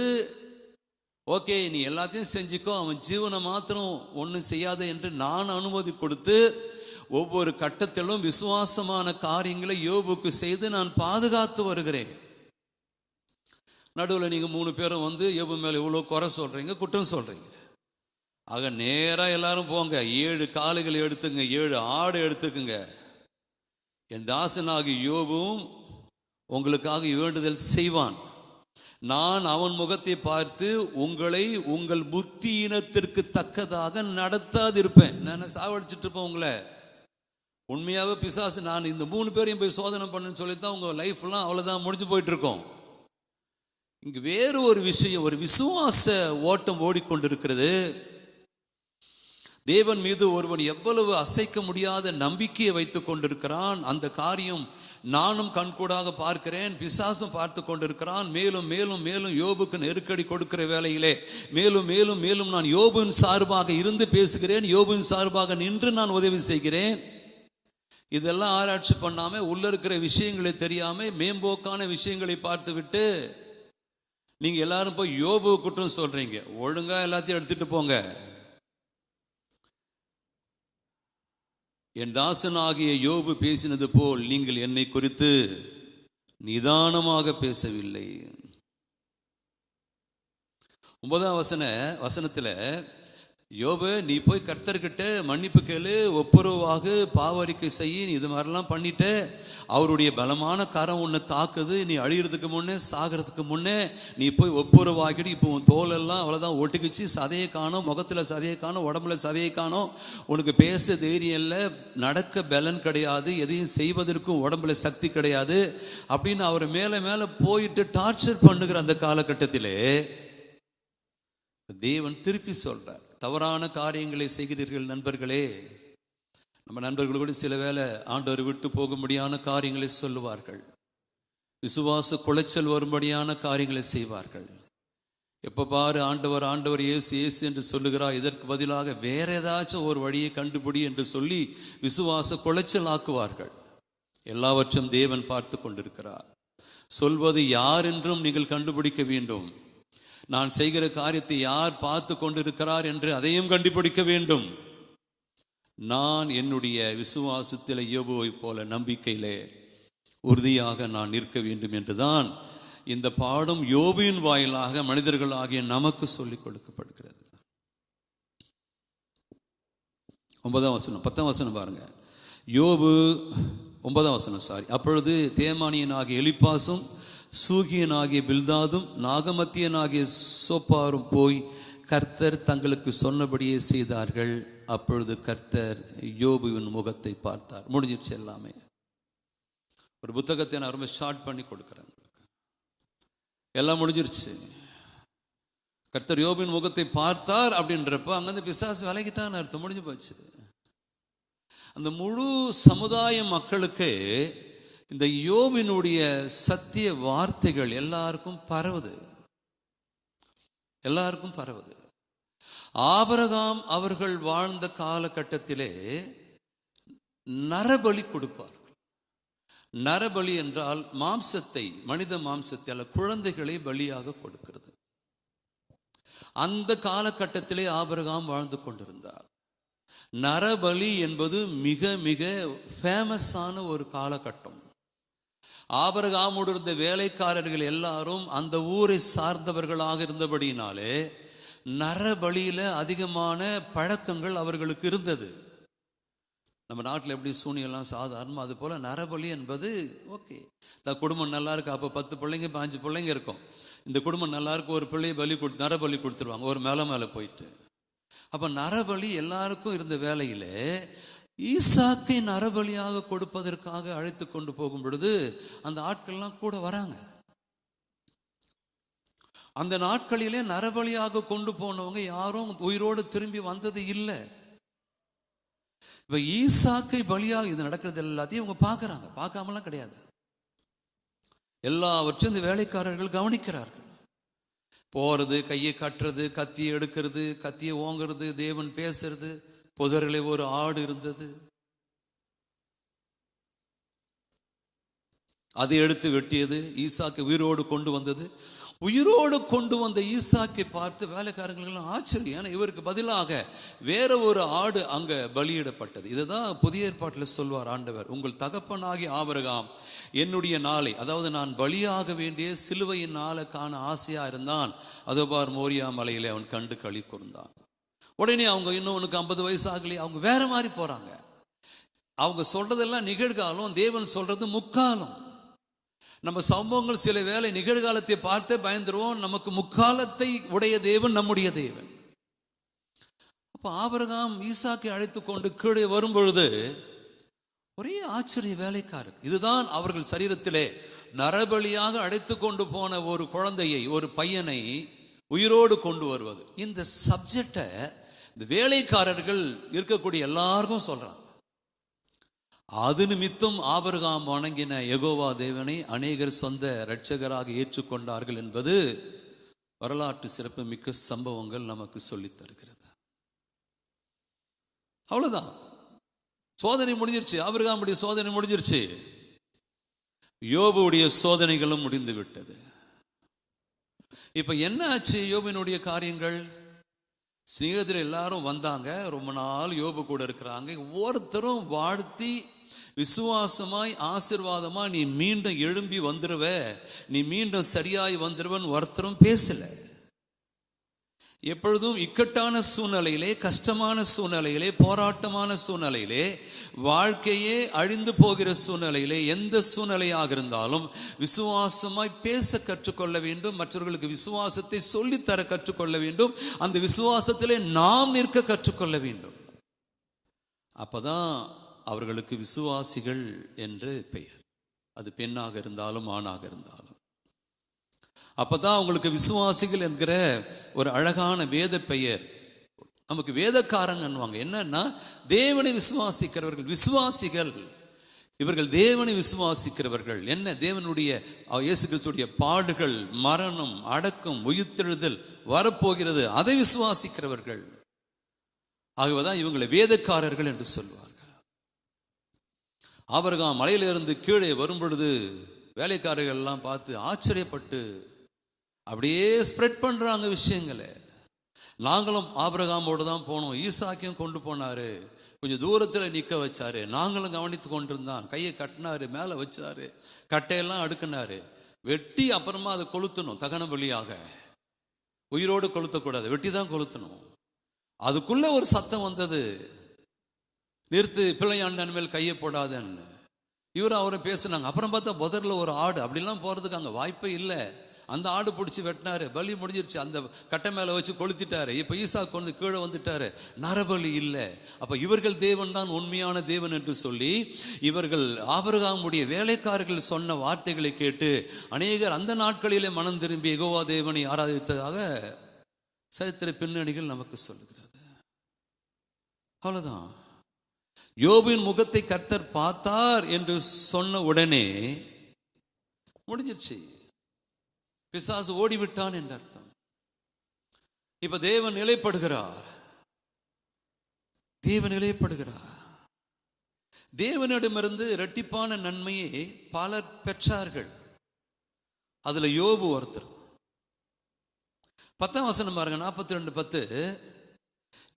ஓகே நீ எல்லாத்தையும் செஞ்சுக்கோ, அவன் ஜீவனை மாத்திரம் ஒன்றும் செய்யாத என்று நான் அனுமதி கொடுத்து ஒவ்வொரு கட்டத்திலும் விசுவாசமான காரியங்களை யோபுக்கு செய்து நான் பாதுகாத்து வருகிறேன். நடுவில் நீங்க 3 பேரும் வந்து யோபு மேல இவ்வளவு குறை சொல்றீங்க, குற்றம் சொல்றீங்க. ஆக நேரா எல்லாரும் போங்க, 7 காளைகளை எடுத்துங்க, 7 ஆடு எடுத்துக்குங்க. என் தாசனாகி யோபுவும் உங்களுக்காக வேண்டுதல் செய்வான். நான் அவன் முகத்தை பார்த்து உங்களை உங்கள் புத்தியினத்திற்கு தக்கதாக நடத்தாதிருப்பேன். நான் சாவடிச்சிட்டு இருப்பேன் உங்களை. உண்மையாவே பிசாசு, நான் இந்த 3 பேரையும் போய் சோதனை பண்ணுன்னு சொல்லித்தான் உங்க லைஃப் எல்லாம் அவ்வளவுதான் முடிஞ்சு போயிட்டு இருக்கோம். இங்கு வேறு ஒரு விஷயம், ஒரு விசுவாச ஓட்டம் ஓடிக்கொண்டிருக்கிறது. தேவன் மீது ஒருவன் எவ்வளவு அசைக்க முடியாத நம்பிக்கையை வைத்துக் கொண்டிருக்கிறான். அந்த காரியம் நானும் கண்கூடாக பார்க்கிறேன், பிசாசும் பார்த்து கொண்டிருக்கிறான். மேலும் மேலும் மேலும் யோபுக்கு நெருக்கடி கொடுக்கிற வேளையிலே மேலும் மேலும் மேலும் நான் யோபுவின் சார்பாக இருந்து பேசுகிறேன், யோபுவின் சார்பாக நின்று நான் உதவி செய்கிறேன். இதெல்லாம் ஆராய்ச்சி பண்ணாம, உள்ள இருக்கிற விஷயங்களை தெரியாம மேம்போக்கான விஷயங்களை பார்த்து விட்டு நீங்க எல்லாரும் போய் யோபு குற்றம் சொல்றீங்க. ஒழுங்கா எல்லாத்தையும் எடுத்துட்டு போங்க. என் தாசனாகிய யோபு பேசினது போல் நீங்கள் என்னை குறித்து நிதானமாக பேசவில்லை. 9ஆம் வசனத்துல யோபு, நீ போய் கர்த்தர்கிட்ட மன்னிப்பு கேளு, ஒப்புரவாக பாவரிக்கை செய்ய, நீ இது மாதிரிலாம் பண்ணிட்ட, அவருடைய பலமான கரம் உன்னை தாக்குது, நீ அழிகிறதுக்கு முன்னே சாகிறதுக்கு முன்னே நீ போய் ஒப்புரவாகிடு. இப்போ உன் தோலெல்லாம் அவ்வளோதான் ஒட்டிக்குச்சு, சதையை காணும், முகத்தில் சதையை காணும், உடம்புல சதையை காணும், உனக்கு பேச தைரியம் இல்லை, நடக்க பலன் கிடையாது, எதையும் செய்வதற்கும் உடம்புல சக்தி கிடையாது அப்படின்னு அவர் மேலே மேலே போயிட்டு டார்ச்சர் பண்ணுகிற அந்த காலகட்டத்திலே தேவன் திருப்பி சொல்றார், தவறான காரியங்களை செய்கிறீர்கள் நண்பர்களே. நம்ம நண்பர்களோடு சில வேளை ஆண்டவர் விட்டு போகும்படியான காரியங்களை சொல்லுவார்கள், விசுவாச குலைச்சல் வரும்படியான காரியங்களை செய்வார்கள். எப்ப பாரு ஆண்டவர் ஆண்டவர் இயேசு இயேசு என்று சொல்லுகிறார், இதற்கு பதிலாக வேற ஏதாச்சும் ஒரு வழியை கண்டுபிடி என்று சொல்லி விசுவாச குலைச்சல் ஆக்குவார்கள். எல்லாவற்றையும் தேவன் பார்த்து கொண்டிருக்கிறார். சொல்வது யார் என்றும் நீங்கள் கண்டுபிடிக்க வேண்டும். நான் செய்கிற காரியத்தை யார் பார்த்து கொண்டிருக்கிறார் என்று அதையும் கண்டுபிடிக்க வேண்டும். நான் என்னுடைய விசுவாசத்தில் யோபுவை போல நம்பிக்கையிலே உறுதியாக நான் நிற்க வேண்டும் என்றுதான் இந்த பாடம் யோபுவின் வாயிலாக மனிதர்கள் ஆகிய நமக்கு சொல்லிக் கொடுக்கப்படுகிறது. 9ஆம் வசனம் 10ஆம் வசனம் பாருங்க. யோபு 9ஆம் வசனம் அப்பொழுது தேமானியனாகிய எலிப்பாசும் சூகியனாகிய பில்தாதும் நாகமத்தியனாகிய சோப்பாரும் போய் கர்த்தர் தங்களுக்கு சொன்னபடியே செய்தார்கள். அப்பொழுது கர்த்தர் யோபுவின் முகத்தை பார்த்தார். முடிஞ்சிருச்சு எல்லாமே. ஒரு புத்தகத்தை நான் ரொம்ப ஷார்ட் பண்ணி கொடுக்குறேன். எல்லாம் முடிஞ்சிருச்சு. கர்த்தர் யோபுவின் முகத்தை பார்த்தார் அப்படின்றப்ப அங்கிருந்து பிசாசு விலகிட்டான்னு அர்த்தம். முடிஞ்சு போச்சு. அந்த முழு சமுதாய மக்களுக்கு இந்த யோபினுடைய சத்திய வார்த்தைகள் எல்லாருக்கும் பரவுது. ஆபிரகாம் அவர்கள் வாழ்ந்த காலகட்டத்திலே நரபலி கொடுப்பார்கள். நரபலி என்றால் மாம்சத்தை, மனித மாம்சத்தை அல்ல குழந்தைகளை பலியாக கொடுக்கிறது. அந்த காலகட்டத்திலே ஆபிரகாம் வாழ்ந்து கொண்டிருந்தார். நரபலி என்பது மிக மிக ஃபேமஸான ஒரு காலகட்டம். ஆபிரகாமோடு இருந்த வேலைக்காரர்கள் எல்லாரும் அந்த ஊரை சார்ந்தவர்களாக இருந்தபடியினாலே நரபலியில அதிகமான பழக்கங்கள் அவர்களுக்கு இருந்தது. நம்ம நாட்டில் எப்படி சூனியெல்லாம் சாதாரணம், அது போல நரபலி என்பது ஓகே. இந்த குடும்பம் நல்லா இருக்கு, அப்போ 10 பிள்ளைங்க 5 பிள்ளைங்க இருக்கும். இந்த குடும்பம் நல்லா இருக்கு, ஒரு பிள்ளையை நரபலி கொடுத்துருவாங்க ஒரு மேலே போயிட்டு. அப்போ நரபலி எல்லாருக்கும் இருந்த வேலையிலே ஈசாக்கை நரபலியாக கொடுப்பதற்காக அழைத்து கொண்டு போகும் பொழுது அந்த ஆட்கள்லாம் கூட வராங்க. அந்த நாட்களிலே நரபலியாக கொண்டு போனவங்க யாரும் உயிரோடு திரும்பி வந்தது இல்லை. இப்ப ஈசாக்கை பலியாக இது நடக்கிறது எல்லாத்தையும் இவங்க பார்க்கறாங்க. பார்க்காமலாம் கிடையாது. எல்லாவற்றையும் இந்த வேலைக்காரர்கள் கவனிக்கிறார்கள். போறது, கையை கட்டுறது, கத்தியை எடுக்கிறது, கத்தியை ஓங்கிறது, தேவன் பேசுறது, புதரிலே ஒரு ஆடு இருந்தது, அதை எடுத்து வெட்டியது, ஈசாக்கை உயிரோடு கொண்டு வந்தது. உயிரோடு கொண்டு வந்த ஈசாக்கை பார்த்து வேலைக்காரர்கள் ஆச்சரியம். ஏன்னா இவருக்கு பதிலாக வேற ஒரு ஆடு அங்க பலியிடப்பட்டது. இதுதான் புதிய ஏற்பாட்டில் சொல்வார் ஆண்டவர், உங்கள் தகப்பனாகி ஆபிரகாம் என்னுடைய நாளை, அதாவது நான் பலியாக வேண்டிய சிலுவையின் நாளை காண ஆசையா இருந்தான். அதோ பார் மோரியா மலையிலே அவன் கண்டு களி கூர்ந்தான். உடனே அவங்க இன்னும் உனக்கு 50 வயசு ஆகலையே, அவங்க வேற மாதிரி போறாங்க. அவங்க சொல்றதெல்லாம் நிகழ்காலம், தேவன் சொல்றது முக்காலம். நம்ம சம்பவங்கள் சில வேளை நிகழ்காலத்தை பார்த்து பயந்துருவோம். நமக்கு முக்காலத்தை உடைய தேவன் நம்முடைய தேவன். அப்ப ஆபிரகாம் ஈசாக்கை அழைத்து கொண்டு கீழே வரும் பொழுது ஒரே ஆச்சரிய வேலைக்காரர். இதுதான் அவர்கள் சரீரத்திலே நரபலியாக அழைத்து கொண்டு போன ஒரு குழந்தையை, ஒரு பையனை உயிரோடு கொண்டு வருவது. இந்த சப்ஜெக்டை இந்த வேலைக்காரர்கள் இருக்கக்கூடிய எல்லாருக்கும் சொல்றாங்க. அது நிமித்தம் ஆபிரகாம் வணங்கின யெகோவா தேவனை அநேகர் சொந்த இரட்சகராக ஏற்றுக்கொண்டார்கள் என்பது வரலாற்று சிறப்பு மிக்க சம்பவங்கள் நமக்கு சொல்லித் தருகிறது. அவ்வளவுதான். சோதனை முடிஞ்சிருச்சு. ஆபிரகாமுடைய சோதனை முடிஞ்சிருச்சு. யோபுடைய சோதனைகளும் முடிந்து விட்டது. இப்ப என்ன ஆச்சு யோபினுடைய காரியங்கள்? சிநேகிதர் எல்லாரும் வந்தாங்க, ரொம்ப நாள் யோபு கூட இருக்கிறாங்க. ஒவ்வொருத்தரும் வாழ்த்தி விசுவாசமாய் ஆசீர்வாதமா நீ மீண்டும் எழும்பி வந்துருவ, நீ மீண்டும் சரியாய் வந்துருவன் ஒருத்தரும் பேசல. எப்பொழுதும் இக்கட்டான சூழ்நிலையிலே, கஷ்டமான சூழ்நிலையிலே, போராட்டமான சூழ்நிலையிலே, வாழ்க்கையே அழிந்து போகிற சூழ்நிலையிலே, எந்த சூழ்நிலையாக இருந்தாலும் விசுவாசமாய் பேச கற்றுக்கொள்ள வேண்டும். மற்றவர்களுக்கு விசுவாசத்தை சொல்லித்தர கற்றுக்கொள்ள வேண்டும். அந்த விசுவாசத்திலே நாம் நிற்க கற்றுக்கொள்ள வேண்டும். அப்பதான் அவர்களுக்கு விசுவாசிகள் என்று பெயர். அது பெண்ணாக இருந்தாலும் ஆணாக இருந்தாலும். அப்பதான் அவங்களுக்கு விசுவாசிகள் என்கிற ஒரு அழகான வேத பெயர். நமக்கு வேதக்காரங்கன்னுவாங்க. என்னன்னா தேவனை விசுவாசிக்கிறவர்கள், விசுவாசிகள். இவர்கள் தேவனை விசுவாசிக்கிறவர்கள். என்ன? தேவனுடைய இயேசு கிறிஸ்துடைய பாடுகள், மரணம், அடக்கம், உயிர்த்தெழுதல் வரப்போகிறது, அதை விசுவாசிக்கிறவர்கள். ஆகவேதான் இவங்களை வேதக்காரர்கள் என்று சொல்வார்கள். ஆபிரகாம் மலையிலிருந்து கீழே வரும் பொழுது வேலைக்காரர்கள் எல்லாம் பார்த்து ஆச்சரியப்பட்டு அப்படியே ஸ்ப்ரெட் பண்றாங்க விஷயங்களை. நாங்களும் ஆபிரகாமோடு தான் போனோம், ஈசாக்கையும் கொண்டு போனாரு, கொஞ்சம் தூரத்தில் நிற்க வச்சாரு, நாங்களும் கவனித்து கொண்டிருந்தான். கையை கட்டினாரு, மேலே வச்சாரு, கட்டையெல்லாம் அடுக்குனாரு, வெட்டி அப்புறமா அதை கொளுத்தணும். தகன பலியாக உயிரோடு கொளுத்தக்கூடாது, வெட்டி தான் கொளுத்தணும். அதுக்குள்ள ஒரு சத்தம் வந்தது, நிறுத்து, பிள்ளையாண்டன் மேல் கையை போடாதன்னு. இவரும் அவரை பேசுனாங்க. அப்புறம் பார்த்தா புதரில் ஒரு ஆடு. அப்படிலாம் போறதுக்கு அங்கே வாய்ப்பே இல்லை. அந்த ஆடு பிடிச்சி வெட்டினாரு, பலி முடிஞ்சிருச்சு, அந்த கட்டை மேலே வச்சு கொளுத்திட்டாரு. இப்போ ஈசா கொண்டு கீழே வந்துட்டாரு, நரபலி இல்லை. அப்போ இவர்கள் தேவன் தான் உண்மையான தேவன் என்று சொல்லி இவர்கள் ஆபிரகாமுடைய வேலைக்காரர்கள் சொன்ன வார்த்தைகளை கேட்டு அநேகர் அந்த நாட்களிலே மனம் திரும்பி யெகோவா தேவனை ஆராதித்ததாக சரித்திர பின்னணிகள் நமக்கு சொல்லுகிறது. அவ்வளவுதான். யோபின் முகத்தை கர்த்தர் பார்த்தார் என்று சொன்ன உடனே முடிஞ்சிருச்சு, பிசாசு ஓடிவிட்டான் என்று அர்த்தம். இப்ப தேவன் நிலைப்படுகிறார், தேவன் நிலைப்படுகிறார். தேவனிடமிருந்து இரட்டிப்பான நன்மையை பலர் பெற்றார்கள். அதுல யோபு ஒருத்தர். 10ஆம் வசனம் பாருங்க, 42:10.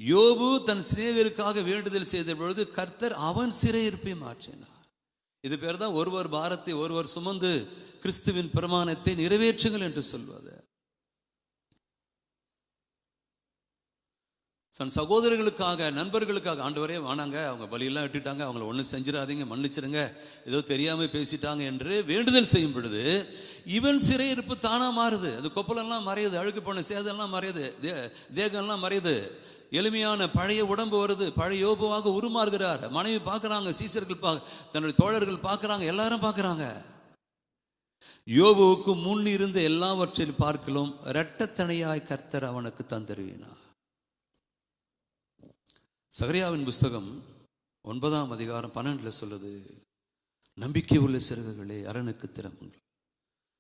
யோபு தன் சிநேகருக்காக வேண்டுதல் செய்த பொழுது கர்த்தர் அவன் சிறையிருப்பை மாற்றினார். இது பேர் தான் ஒருவர் பாரத்தை ஒருவர் சுமந்து கிறிஸ்துவின் பிரமாணத்தை நிறைவேற்றுங்கள் என்று சொல்வது. தன் சகோதரர்களுக்காக நண்பர்களுக்காக, ஆண்டவரே வானாங்க, அவங்க பலியெல்லாம் விட்டுட்டாங்க, அவங்கள ஒன்றும் செஞ்சிடாதீங்க, மன்னிச்சிருங்க, ஏதோ தெரியாமல் பேசிட்டாங்க என்று வேண்டுதல் செய்யும் பொழுது இவன் சிறையிருப்பு தானா மாறுது. அது கொப்பலெல்லாம் மறையுது, அழுக்கு போன சேதெல்லாம் மறையுது, தேகம்லாம் மறையுது, எளிமையான பழைய உடம்பு வருது, பழைய யோபுவாக உருமாறுகிறார். மனைவி பார்க்குறாங்க, சீசர்கள் தன்னுடைய தோழர்கள் பார்க்குறாங்க, எல்லாரும் பார்க்குறாங்க. யோபுவுக்கு முன் இருந்த எல்லாவற்றில் பார்க்கலும் இரட்டத்தனையாய் கர்த்தர் அவனுக்கு தந்தருவினார். சகரியாவின் புஸ்தகம் 9ஆம் அதிகாரம் 12 சொல்லுது, நம்பிக்கை உள்ள சிறுவர்களே அரணுக்கு திறமுங்கள்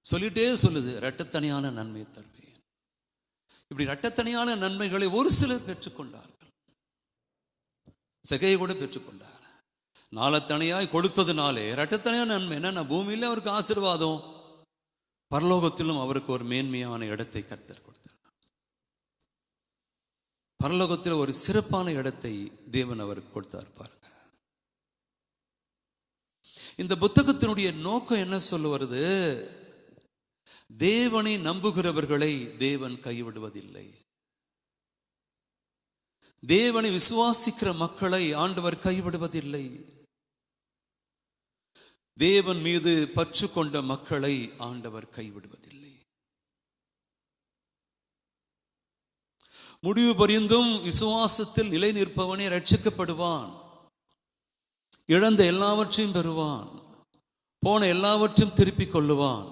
சொல்லிட்டே சொல்லுது, இரட்டத்தனையான நன்மையை தருவேன். இப்படி இரட்டத்தனையான நன்மைகளை ஒரு சிலர் பெற்றுக்கொண்டார்கள். சகையை கூட பெற்றுக்கொண்டார். நாலத்தனையாய் கொடுத்ததுனாலே இரட்டத்தனையான நன்மை என்னன்னா, பூமியில அவருக்கு ஆசீர்வாதம், பரலோகத்திலும் அவருக்கு ஒரு மேன்மையான இடத்தை கர்த்தர் கொடுத்தார். பரலோகத்தில் ஒரு சிறப்பான இடத்தை தேவன் அவருக்கு கொடுத்தார். பாருங்க, இந்த புத்தகத்தினுடைய நோக்கம் என்ன சொல்ல வருது? தேவனை நம்புகிறவர்களை தேவன் கைவிடுவதில்லை. தேவனை விசுவாசிக்கிற மக்களை ஆண்டவர் கைவிடுவதில்லை. தேவன் மீது பற்று கொண்ட மக்களை ஆண்டவர் கைவிடுவதில்லை. முடிவு பரியந்தும் விசுவாசத்தில் நிலை நிற்பவனே ரட்சிக்கப்படுவான், இழந்த எல்லாவற்றையும் பெறுவான், போன எல்லாவற்றையும் திருப்பிக் கொள்ளுவான்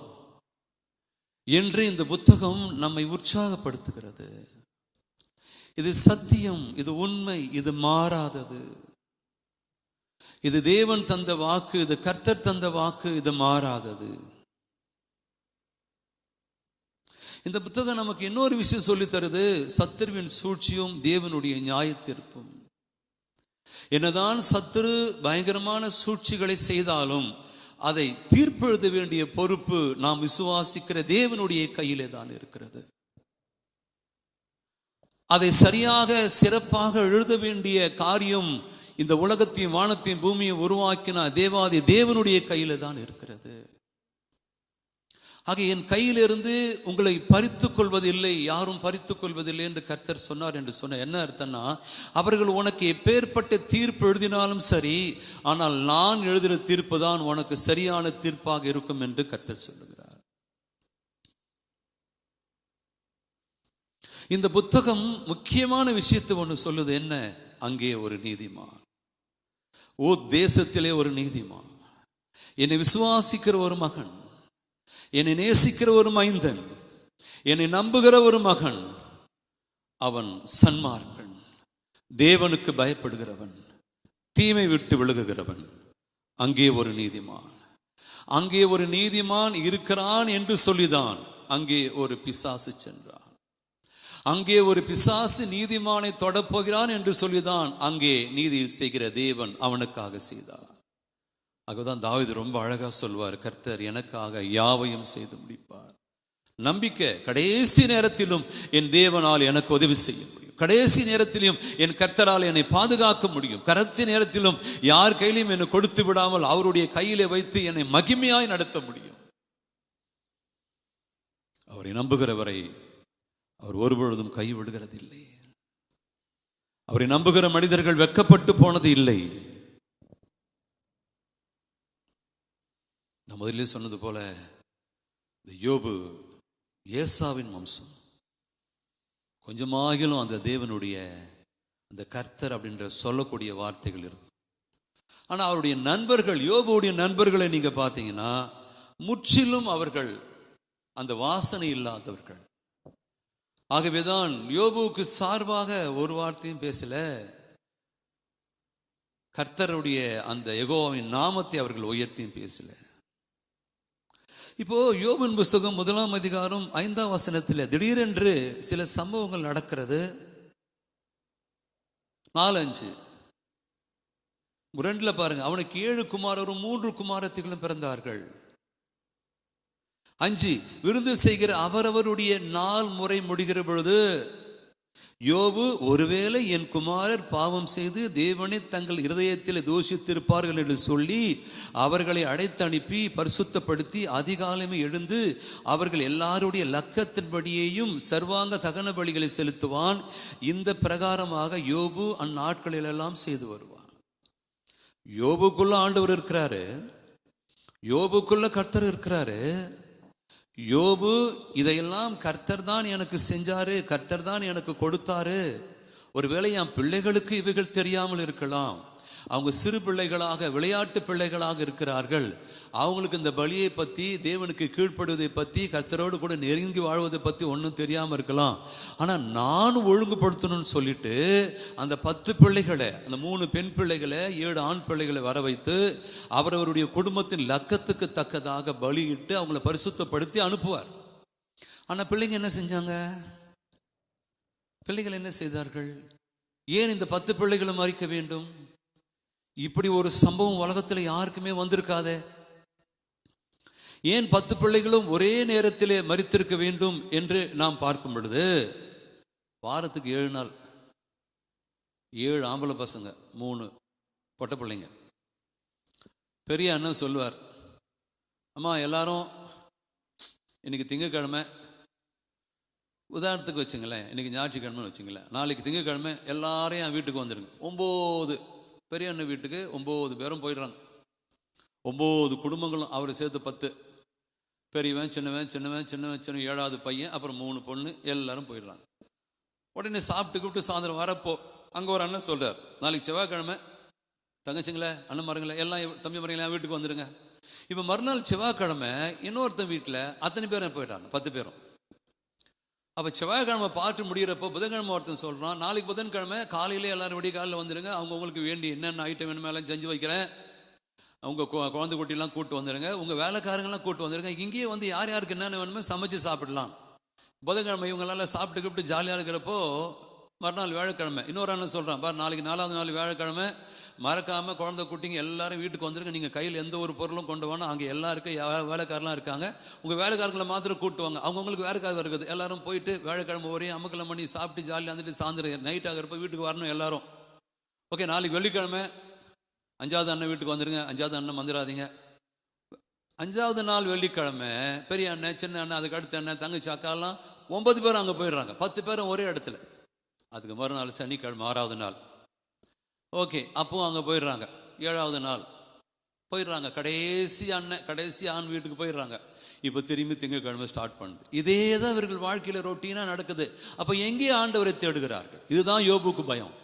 என்று இந்த புத்தகம் நம்மை உற்சாகப்படுத்துகிறது. இது சத்தியம், இது உண்மை, இது மாறாதது. இது தேவன் தந்த வாக்கு, இது கர்த்தர் தந்த வாக்கு, இது மாறாதது. இந்த புத்தகம் நமக்கு இன்னொரு விஷயம் சொல்லி தருது, சத்துருவின் சூழ்ச்சியும் தேவனுடைய நியாயத்தீர்ப்பும். என்னதான் சத்துரு பயங்கரமான சூழ்ச்சிகளை செய்தாலும் அதை தீர்ப்பெழுத வேண்டிய பொறுப்பு நாம் விசுவாசிக்கிற தேவனுடைய கையிலே தான் இருக்கிறது. அதை சரியாக சிறப்பாக எழுத வேண்டிய காரியம் இந்த உலகத்தையும் வானத்தையும் பூமியை உருவாக்கின தேவாதி தேவனுடைய கையில தான் இருக்கிறது. ஆக என் கையிலிருந்து உங்களை பறித்துக் கொள்வதில்லை, யாரும் பறித்துக் கொள்வதில்லை என்று கர்த்தர் சொன்னார் என்று சொன்ன என்ன அர்த்தம்னா, அவர்கள் உனக்கு எப்பேற்பட்ட தீர்ப்பு எழுதினாலும் சரி, ஆனால் நான் எழுதுகிற தீர்ப்பு தான் உனக்கு சரியான தீர்ப்பாக இருக்கும் என்று கர்த்தர் சொல்லுகிறார். இந்த புத்தகம் முக்கியமான விஷயத்தை ஒன்று சொல்லுது. என்ன? அங்கே ஒரு நீதிமான், ஓ தேசத்திலே ஒரு நீதிமான், என்னை விசுவாசிக்கிற ஒரு மகன், என்னை நேசிக்கிற ஒரு மைந்தன், என்னை நம்புகிற ஒரு மகன், அவன் சன்மார்க்கன், தேவனுக்கு பயப்படுகிறவன், தீமை விட்டு விலகுகிறவன். அங்கே ஒரு நீதிமான், அங்கே ஒரு நீதிமான் இருக்கிறான் என்று சொல்லிதான் அங்கே ஒரு பிசாசு சென்றான். அங்கே ஒரு பிசாசு நீதிமானை தொடப்போகிறான் என்று சொல்லிதான் அங்கே நீதி செய்கிற தேவன் அவனுக்காக செய்தார். அதுதான் தாவீது ரொம்ப அழகா சொல்வார், கர்த்தர் எனக்காக யாவையும் செய்து முடிப்பார். நம்பிக்கை, கடைசி நேரத்திலும் என் தேவனால் எனக்கு உதவி செய்ய முடியும், கடைசி நேரத்திலும் என் கர்த்தரால் என்னை பாதுகாக்க முடியும், கடைசி நேரத்திலும் யார் கையிலும் என்னை கொடுத்து விடாமல் அவருடைய கையிலே வைத்து என்னை மகிமையாய் நடத்த முடியும். அவரை நம்புகிறவரை அவர் ஒருபொழுதும் கைவிடுகிறதில்லை. அவரை நம்புகிற மனிதர்கள் வெட்கப்பட்டு போனது இல்லை. நான் முதலிலே சொன்னது போல, இந்த யோபு ஏசாவின் வம்சம். கொஞ்சமாகிலும் அந்த தேவனுடைய அந்த கர்த்தர் அப்படின்ற சொல்லக்கூடிய வார்த்தைகள் இருக்கும். ஆனா அவருடைய நண்பர்கள், யோபுடைய நண்பர்களை நீங்க பார்த்தீங்கன்னா முற்றிலும் அவர்கள் அந்த வாசனை இல்லாதவர்கள். ஆகவேதான் யோபுவுக்கு சார்பாக ஒரு வார்த்தையும் பேசல. கர்த்தருடைய அந்த யெகோவாவின் நாமத்தை அவர்கள் உயர்த்தியும் பேசல. இப்போ யோபின் புஸ்தகம் 1ஆம் அதிகாரம் 5ஆம் வசனத்தில் திடீரென்று சில சம்பவங்கள் நடக்கிறது. 4-5 2 பாருங்க. அவனுக்கு 7 குமாரரும் 3 குமாரத்திகளும் பிறந்தார்கள். 5 விருந்து செய்கிற அவரவருடைய நாள் முறை முடிகிற பொழுது யோபு, ஒருவேளை என் குமாரர் பாவம் செய்து தேவனை தங்கள் இருதயத்தில் தூஷித்திருப்பார்கள் என்று சொல்லி அவர்களை அழைத்து அனுப்பி பரிசுத்தப்படுத்தி அதிகாலமே எழுந்து அவர்கள் எல்லாருடைய லக்கத்தின்படியேயும் சர்வாங்க தகன பலிகளை செலுத்துவான். இந்த பிரகாரமாக யோபு அந்நாட்களிலெல்லாம் செய்து வருவான். யோபுக்குள்ள ஆண்டவர் இருக்கிறாரு, யோபுக்குள்ள கர்த்தர் இருக்கிறாரு. யோபு இதையெல்லாம் கர்த்தர் தான் எனக்கு செஞ்சாரு, கர்த்தர் தான் எனக்கு கொடுத்தாரு. ஒருவேளை என் பிள்ளைகளுக்கு இவைகள் தெரியாமல் இருக்கலாம். அவங்க சிறு பிள்ளைகளாக, விளையாட்டு பிள்ளைகளாக இருக்கிறார்கள். அவங்களுக்கு இந்த பலியை பற்றி, தேவனுக்கு கீழ்ப்படுவதை பற்றி, கர்த்தரோடு கூட நெருங்கி வாழ்வதை பற்றி ஒன்றும் தெரியாமல் இருக்கலாம். ஆனால் நான் ஒழுங்குபடுத்தணும்னு சொல்லிட்டு அந்த 10 பிள்ளைகளை, அந்த 3 பெண் பிள்ளைகளை 7 ஆண் பிள்ளைகளை வர வைத்து அவரவருடைய குடும்பத்தின் லக்கத்துக்கு தக்கதாக பலியிட்டு அவங்கள பரிசுத்தப்படுத்தி அனுப்புவார். ஆனால் பிள்ளைங்க என்ன செஞ்சாங்க? பிள்ளைகள் என்ன செய்தார்கள்? ஏன் இந்த 10 பிள்ளைகளும் மறிக்க வேண்டும்? இப்படி ஒரு சம்பவம் உலகத்தில் யாருக்குமே வந்திருக்காதே. ஏன் 10 பிள்ளைகளும் ஒரே நேரத்திலே மரித்திருக்க வேண்டும் என்று நாம் பார்க்கும் பொழுது, வாரத்துக்கு 7 நாள் 7 ஆம்பளை பசங்க, 3 பொட்டை பிள்ளைங்க. பெரிய அண்ணன் சொல்லுவார், அம்மா எல்லாரும் இன்னைக்கு திங்கக்கிழமை, உதாரணத்துக்கு வச்சுங்களேன், இன்னைக்கு ஞாயிற்றுக்கிழமைன்னு வச்சுங்களேன், நாளைக்கு திங்கக்கிழமை எல்லாரையும் என் வீட்டுக்கு வந்துடுங்க. 9 பெரிய அண்ணன் வீட்டுக்கு 9 பேரும் போயிடுறாங்க. 9 குடும்பங்களும் அவரை சேர்த்து 10. பெரியவன் சின்னவன் சின்னவன் சின்னவன் சின்ன 7வது பையன், அப்புறம் 3 பொண்ணு, எல்லாரும் போயிடுறாங்க. உடனே சாப்பிட்டு கூப்பிட்டு சாயந்தரம் வரப்போ அங்கே ஒரு அண்ணன் சொல்றார், நாளைக்கு செவ்வாய்க்கிழமை தங்கச்சிங்களே, அண்ணன் மரங்களே, எல்லாம் தம்பி மரங்களே என் வீட்டுக்கு வந்துடுங்க. இப்போ மறுநாள் செவ்வாய்க்கிழமை இன்னொருத்தன் வீட்டில் அத்தனை பேரும் போயிட்டாங்க, 10 பேரும். அப்போ செவ்வாய்க்கிழமை பார்த்து முடிகிறப்போ புதன்கிழமை ஒருத்தன் சொல்கிறான், நாளைக்கு புதன்கிழமை காலையிலே எல்லாரும் விடிய காலையில் வந்துடுங்க, அவங்களுக்கு வேண்டி என்னென்ன ஐட்டம் வேணுமே எல்லாம் செஞ்சு வைக்கிறேன், உங்கள் குழந்தை குட்டிலாம் கூப்பிட்டு வந்துடுங்க, உங்கள் வேலைக்காரங்களாம் கூப்பிட்டு வந்துடுங்க, இங்கேயே வந்து யார் யாருக்கு என்னென்ன வேணுமோ சமைச்சு சாப்பிடலாம். புதன்கிழமை இவங்களால சாப்பிட்டு கூப்பிட்டு ஜாலியாக இருக்கிறப்போ மறுநாள் வியாழக்கிழமை இன்னொரு அண்ணன் சொல்கிறான், பார் நாளைக்கு 4வது நாள் வியாழக்கிழமை மறக்காமல் குழந்தை குட்டிங்க எல்லாரும் வீட்டுக்கு வந்துருங்க, நீங்கள் கையில் எந்த ஒரு பொருளும் கொண்டு வாங்க, அங்கே எல்லாருக்கும் வேலைக்காரெலாம் இருக்காங்க, உங்கள் வேலைக்காரங்களை மாத்திரம் கூப்பிட்டு அவங்கவுங்களுக்கு வேலைக்காரர் இருக்குது, எல்லாரும் போயிட்டு வியாழக்கிழமை ஒரே அமக்கலம் பண்ணி சாப்பிட்டு ஜாலியாக வந்துட்டு சாயந்தரம் நைட் ஆகிறப்ப வீட்டுக்கு வரணும் எல்லாரும். ஓகே, நாளைக்கு வெள்ளிக்கிழமை 5வது அண்ணன் வீட்டுக்கு வந்துருங்க, 5வது அண்ணன் வந்துடாதீங்க. 5வது நாள் வெள்ளிக்கிழமை பெரிய அண்ணன் சின்ன அண்ணன் அதுக்கு அடுத்த அண்ணன் தங்கச்சி அக்காலாம் 9 பேரும் அங்கே போயிடுறாங்க, 10 பேரும் ஒரே இடத்துல. அதுக்கு மறுநாள் சனிக்கிழமை 6வது நாள். ஓகே, அப்பவும் அங்கே போயிடுறாங்க. 7வது நாள் போயிடுறாங்க, கடைசி ஆண் வீட்டுக்கு போயிடுறாங்க. இப்போ திரும்பி திங்கக்கிழமை ஸ்டார்ட் பண்ணுது. இதே தான் இவர்கள் வாழ்க்கையில் ரொட்டீனாக நடக்குது. அப்போ எங்கே ஆண்டவரை தேடுகிறார்கள்? இதுதான் யோபுக்கு பயம்.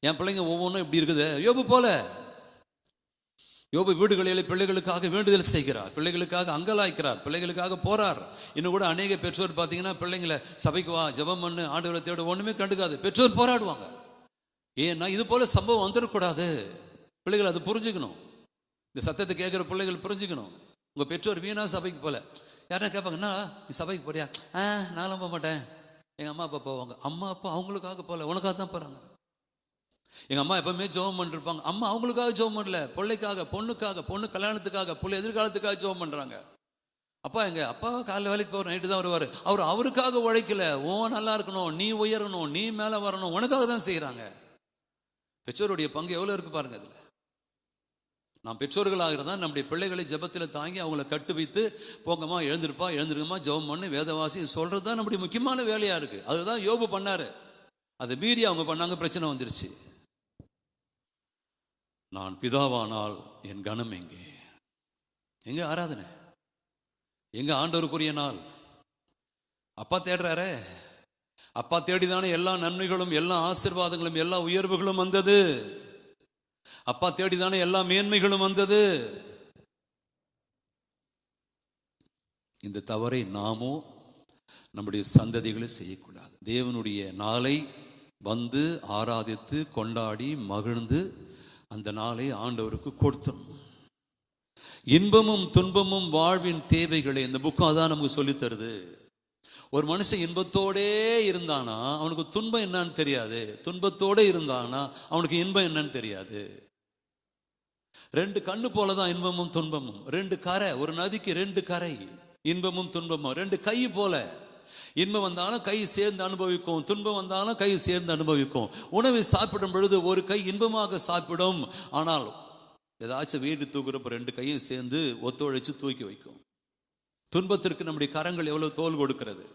என் பிள்ளைங்க ஒவ்வொன்றும் இப்படி இருக்குது, யோபு போல. யோபு வீடுகளில் பிள்ளைகளுக்காக வேண்டுதல் செய்கிறார், பிள்ளைகளுக்காக அங்கலாய்க்கிறார், பிள்ளைகளுக்காக போறார். இன்னும் கூட அநேக பெற்றோர் பார்த்தீங்கன்னா பிள்ளைங்களை சபைக்கு வா, ஜெபம் பண்ணு, ஆண்டவரை தேட ஒன்றுமே கண்டுக்காது. பெற்றோர் போராடுவாங்க. ஏன்னா இது போல சம்பவம் வந்துடக்கூடாது. பிள்ளைகள் அது புரிஞ்சுக்கணும். இந்த சத்தத்தை கேட்குற பிள்ளைகள் புரிஞ்சுக்கணும். உங்கள் பெற்றோர் வீணா சபைக்கு போல. யாரா கேட்பாங்கன்னா, நீ சபைக்கு போறியா? நானும் போக மாட்டேன். எங்கள் அம்மா அப்பா போவாங்க. அம்மா அப்பா அவங்களுக்காக போகல, உனக்காக தான் போகிறாங்க. எங்கள் அம்மா எப்பவுமே ஜெபம் பண்ணிருப்பாங்க. அம்மா அவங்களுக்காக ஜெபம் பண்ணல, பிள்ளைக்காக, பொண்ணுக்காக, பொண்ணு கல்யாணத்துக்காக, பிள்ளை எதிர்காலத்துக்காக ஜெபம் பண்ணுறாங்க. அப்பா எங்கள் அப்பா காலைல வேலைக்கு போகிற நைட்டு தான் வருவார். அவருக்காக உழைக்கல, ஓ நல்லா இருக்கணும், நீ உயரணும், நீ மேலே வரணும், உனக்காக தான் செய்கிறாங்க. பெற்றோருடைய பங்கு எவ்வளோ இருக்கு பாருங்க. அதில் நாம் பெற்றோர்களாகிறதா நம்முடைய பிள்ளைகளை ஜெபத்தில் தாங்கி அவங்கள கட்டு வைத்து, போங்கம்மா எழுந்திருக்கமா ஜெபம் பண்ணு, வேதவாசி சொல்கிறது தான் நம்முடைய முக்கியமான வேலையாக இருக்குது. அதுதான் யோபு பண்ணார். அதை மீறி அவங்க பண்ணாங்க, பிரச்சனை வந்துருச்சு. நான் பிதாவானால் என் கனம் எங்கே ஆராதனை? எங்க ஆண்டவருக்குரிய நாள்? அப்பா தேடுறாரே. அப்பா தேடிதானே எல்லா நன்மைகளும் எல்லா ஆசீர்வாதங்களும் எல்லா உயர்வுகளும் வந்தது. அப்பா தேடிதானே எல்லா மேன்மைகளும் வந்தது. இந்த தவறை நாமோ நம்முடைய சந்ததிகளை செய்யக்கூடாது. தேவனுடைய நாளை வந்து ஆராதித்து கொண்டாடி மகிழ்ந்து அந்த நாளை ஆண்டவருக்கு கொடுத்தணும். இன்பமும் துன்பமும் வாழ்வின் தேவைகளை இந்த புக்கம் அதான் நமக்கு சொல்லி தருது. ஒரு மனுஷன் இன்பத்தோடே இருந்தானா அவனுக்கு துன்பம் என்னன்னு தெரியாது. துன்பத்தோடே இருந்தானா அவனுக்கு இன்பம் என்னன்னு தெரியாது. ரெண்டு கண்ணு போலதான் இன்பமும் துன்பமும். ரெண்டு கரை, ஒரு நதிக்கு ரெண்டு கரை, இன்பமும் துன்பமும். ரெண்டு கை போல, இன்பம் வந்தாலும் கை சேர்ந்து அனுபவிக்கும், துன்பம் வந்தாலும் கை சேர்ந்து அனுபவிக்கும். உணவை சாப்பிடும் பொழுது ஒரு கை இன்பமாக சாப்பிடும், ஆனால் ஏதாச்சும் வீடு தூக்குறப்ப ரெண்டு கையும் சேர்ந்து ஒத்துழைச்சு தூக்கி வைக்கும். துன்பத்திற்கு நம்முடைய கரங்கள் எவ்வளவு தோல் கொடுக்கிறது.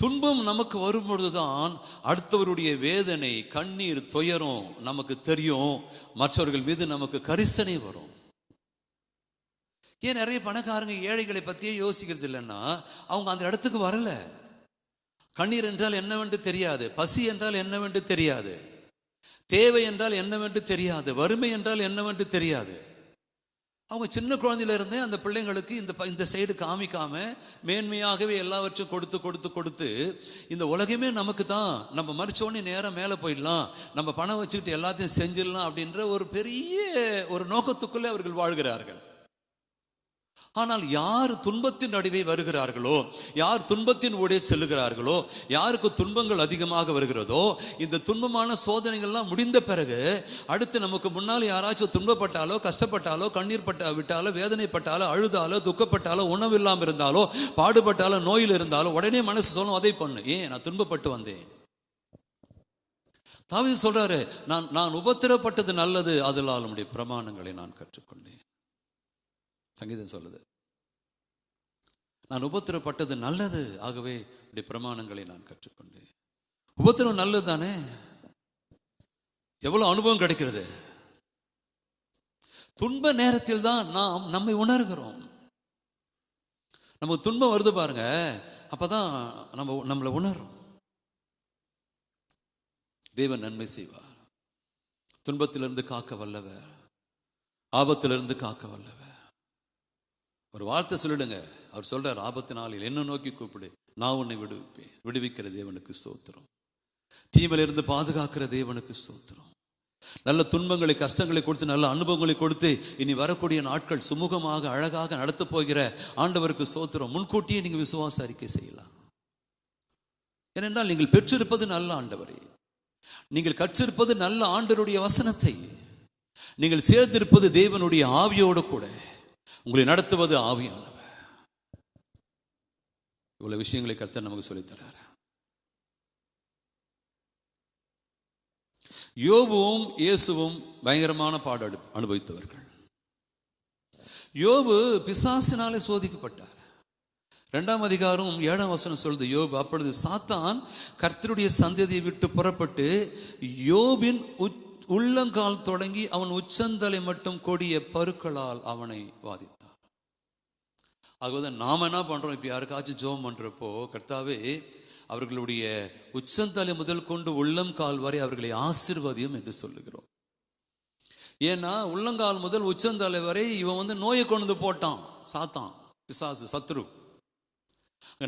துன்பம் நமக்கு வரும்பொழுதுதான் அடுத்தவருடைய வேதனை, கண்ணீர், துயரம் நமக்கு தெரியும். மற்றவர்கள் மீது நமக்கு கரிசனை வரும். ஏன் நிறைய பணக்காரங்க ஏழைகளை பத்தியே யோசிக்கிறது இல்லைன்னா அவங்க அந்த இடத்துக்கு வரல. கண்ணீர் என்றால் என்னவென்று தெரியாது, பசி என்றால் என்னவென்று தெரியாது, தேவை என்றால் என்னவென்று தெரியாது, வறுமை என்றால் என்னவென்று தெரியாது. அவங்க சின்ன குழந்தையில இருந்தே அந்த பிள்ளைங்களுக்கு இந்த சைடு காமிக்காம மேன்மையாகவே எல்லாவற்றையும் கொடுத்து கொடுத்து கொடுத்து இந்த உலகமே நமக்கு தான், நம்ம மறிச்சோடனே நேரம் மேலே போயிடலாம், நம்ம பணம் வச்சுக்கிட்டு எல்லாத்தையும் செஞ்சிடலாம் அப்படின்ற ஒரு பெரிய ஒரு நோக்கத்துக்குள்ளே அவர்கள் வாழ்கிறார்கள். ஆனால் யார் துன்பத்தின் நடுவே வருகிறார்களோ, யார் துன்பத்தின் ஊடே செல்லுகிறார்களோ, யாருக்கு துன்பங்கள் அதிகமாக வருகிறதோ, இந்த துன்பமான சோதனைகள்லாம் முடிந்த பிறகு அடுத்து நமக்கு முன்னால் யாராச்சும் துன்பப்பட்டாலோ, கஷ்டப்பட்டாலோ, கண்ணீர் விட்டாலோ, வேதனைப்பட்டாலோ, அழுதாலோ, துக்கப்பட்டாலோ, உணவு இல்லாமல் இருந்தாலோ, பாடுபட்டாலோ, நோயில் இருந்தாலோ உடனே மனசு சொல்லும் அதை பண்ணு. ஏன்? நான் துன்பப்பட்டு வந்தேன். தாவீது சொல்றாரு, நான் உபத்திரப்பட்டது நல்லது, அதனால் நம்முடைய பிரமாணங்களை நான் கற்றுக்கொண்டேன். சங்கீதம் சொல்லுது, நான் உபத்திரப்பட்டது நல்லது, ஆகவே இப்படி பிரமாணங்களை நான் கற்றுக்கொண்டேன். உபத்திரம் நல்லது தானே? எவ்வளவு அனுபவம் கிடைக்கிறது. துன்ப நேரத்தில் தான் நாம் நம்மை உணர்கிறோம். நமக்கு துன்பம் வருது பாருங்க, அப்பதான் நம்மளை உணரும். தேவன் நன்மை செய்வார். துன்பத்திலிருந்து காக்க வல்லவர், ஆபத்திலிருந்து காக்க வல்லவர். ஒரு வார்த்தை சொல்லிடுங்க. அவர் சொல்றார், ஆபத்து நாளில் என்ன நோக்கி கூப்பிடு, நான் உன்னை விடுவிப்பேன். விடுவிக்கிற தேவனுக்கு ஸ்தோத்திரம். தீமையிலிருந்து பாதுகாக்கிற தேவனுக்கு ஸ்தோத்திரம். நல்ல துன்பங்களை, கஷ்டங்களை கொடுத்து, நல்ல அனுபவங்களை கொடுத்து இனி வரக்கூடிய நாட்கள் சுமூகமாக அழகாக நடத்த போகிற ஆண்டவருக்கு ஸ்தோத்திரம். முன்கூட்டியே நீங்க விசுவாச அறிக்கை செய்யலாம். ஏனென்றால் நீங்கள் பெற்றிருப்பது நல்ல ஆண்டவரை, நீங்கள் கற்றிருப்பது நல்ல ஆண்டவருடைய வசனத்தை, நீங்கள் சேர்ந்திருப்பது தேவனுடைய ஆவியோடு கூட. உங்களை நடத்துவது ஆவியானவர். இவ்வளவு விஷயங்களை கர்த்தர் நமக்கு சொல்லித்தரார். யோபுவும் இயேசுவும் பயங்கரமான பாடு அனுபவித்தவர்கள். யோபு பிசாசினாலே சோதிக்கப்பட்டார். 2ஆம் அதிகாரம் 7ஆம் வசனம் சொல்லுது, யோபு அப்பொழுது சாத்தான் கர்த்தருடைய சந்ததியை விட்டு புறப்பட்டு யோபின் உள்ளங்கால் தொடங்கி அவன் உச்சந்தலை மட்டும் கொடிய பருக்களால் அவனை வாதித்தார். ஆகவே நாம என்ன பண்றோம்? இப்ப யாருக்காச்சும் ஜெபம் பண்றப்போ, கர்த்தாவே அவர்களுடைய உச்சந்தலை முதல் கொண்டு உள்ளம் கால் வரை அவர்களை ஆசீர்வதியும் என்று சொல்லுகிறோம். ஏன்னா உள்ளங்கால் முதல் உச்சந்தலை வரை இவன் நோயை கொண்டு போட்டான். சாத்தான், பிசாசு, சத்ரு.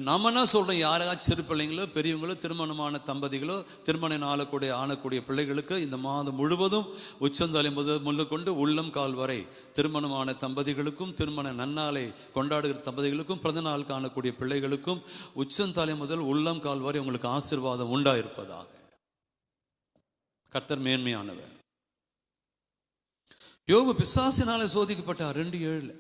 நம்ம என்ன சொல்றோம்? யாராச்சும் சிறு பிள்ளைங்களோ, பெரியவங்களோ, திருமணமான தம்பதிகளோ, திருமணம் ஆனக்கூடிய பிள்ளைகளுக்கு இந்த மாதம் முழுவதும் உச்சந்தலை முதல் கொண்டு உள்ளம் கால் வரை திருமணமான தம்பதிகளுக்கும், திருமண நன்னாளை கொண்டாடுகிற தம்பதிகளுக்கும், பிறந்த நாள் காணக்கூடிய பிள்ளைகளுக்கும் உச்சந்தலை முதல் உள்ளம் கால் வரை உங்களுக்கு ஆசீர்வாதம் உண்டாயிருப்பதாக. கர்த்தர் மேன்மையானவர். யோபு பிசாசினாலே சோதிக்கப்பட்டார். 2:7.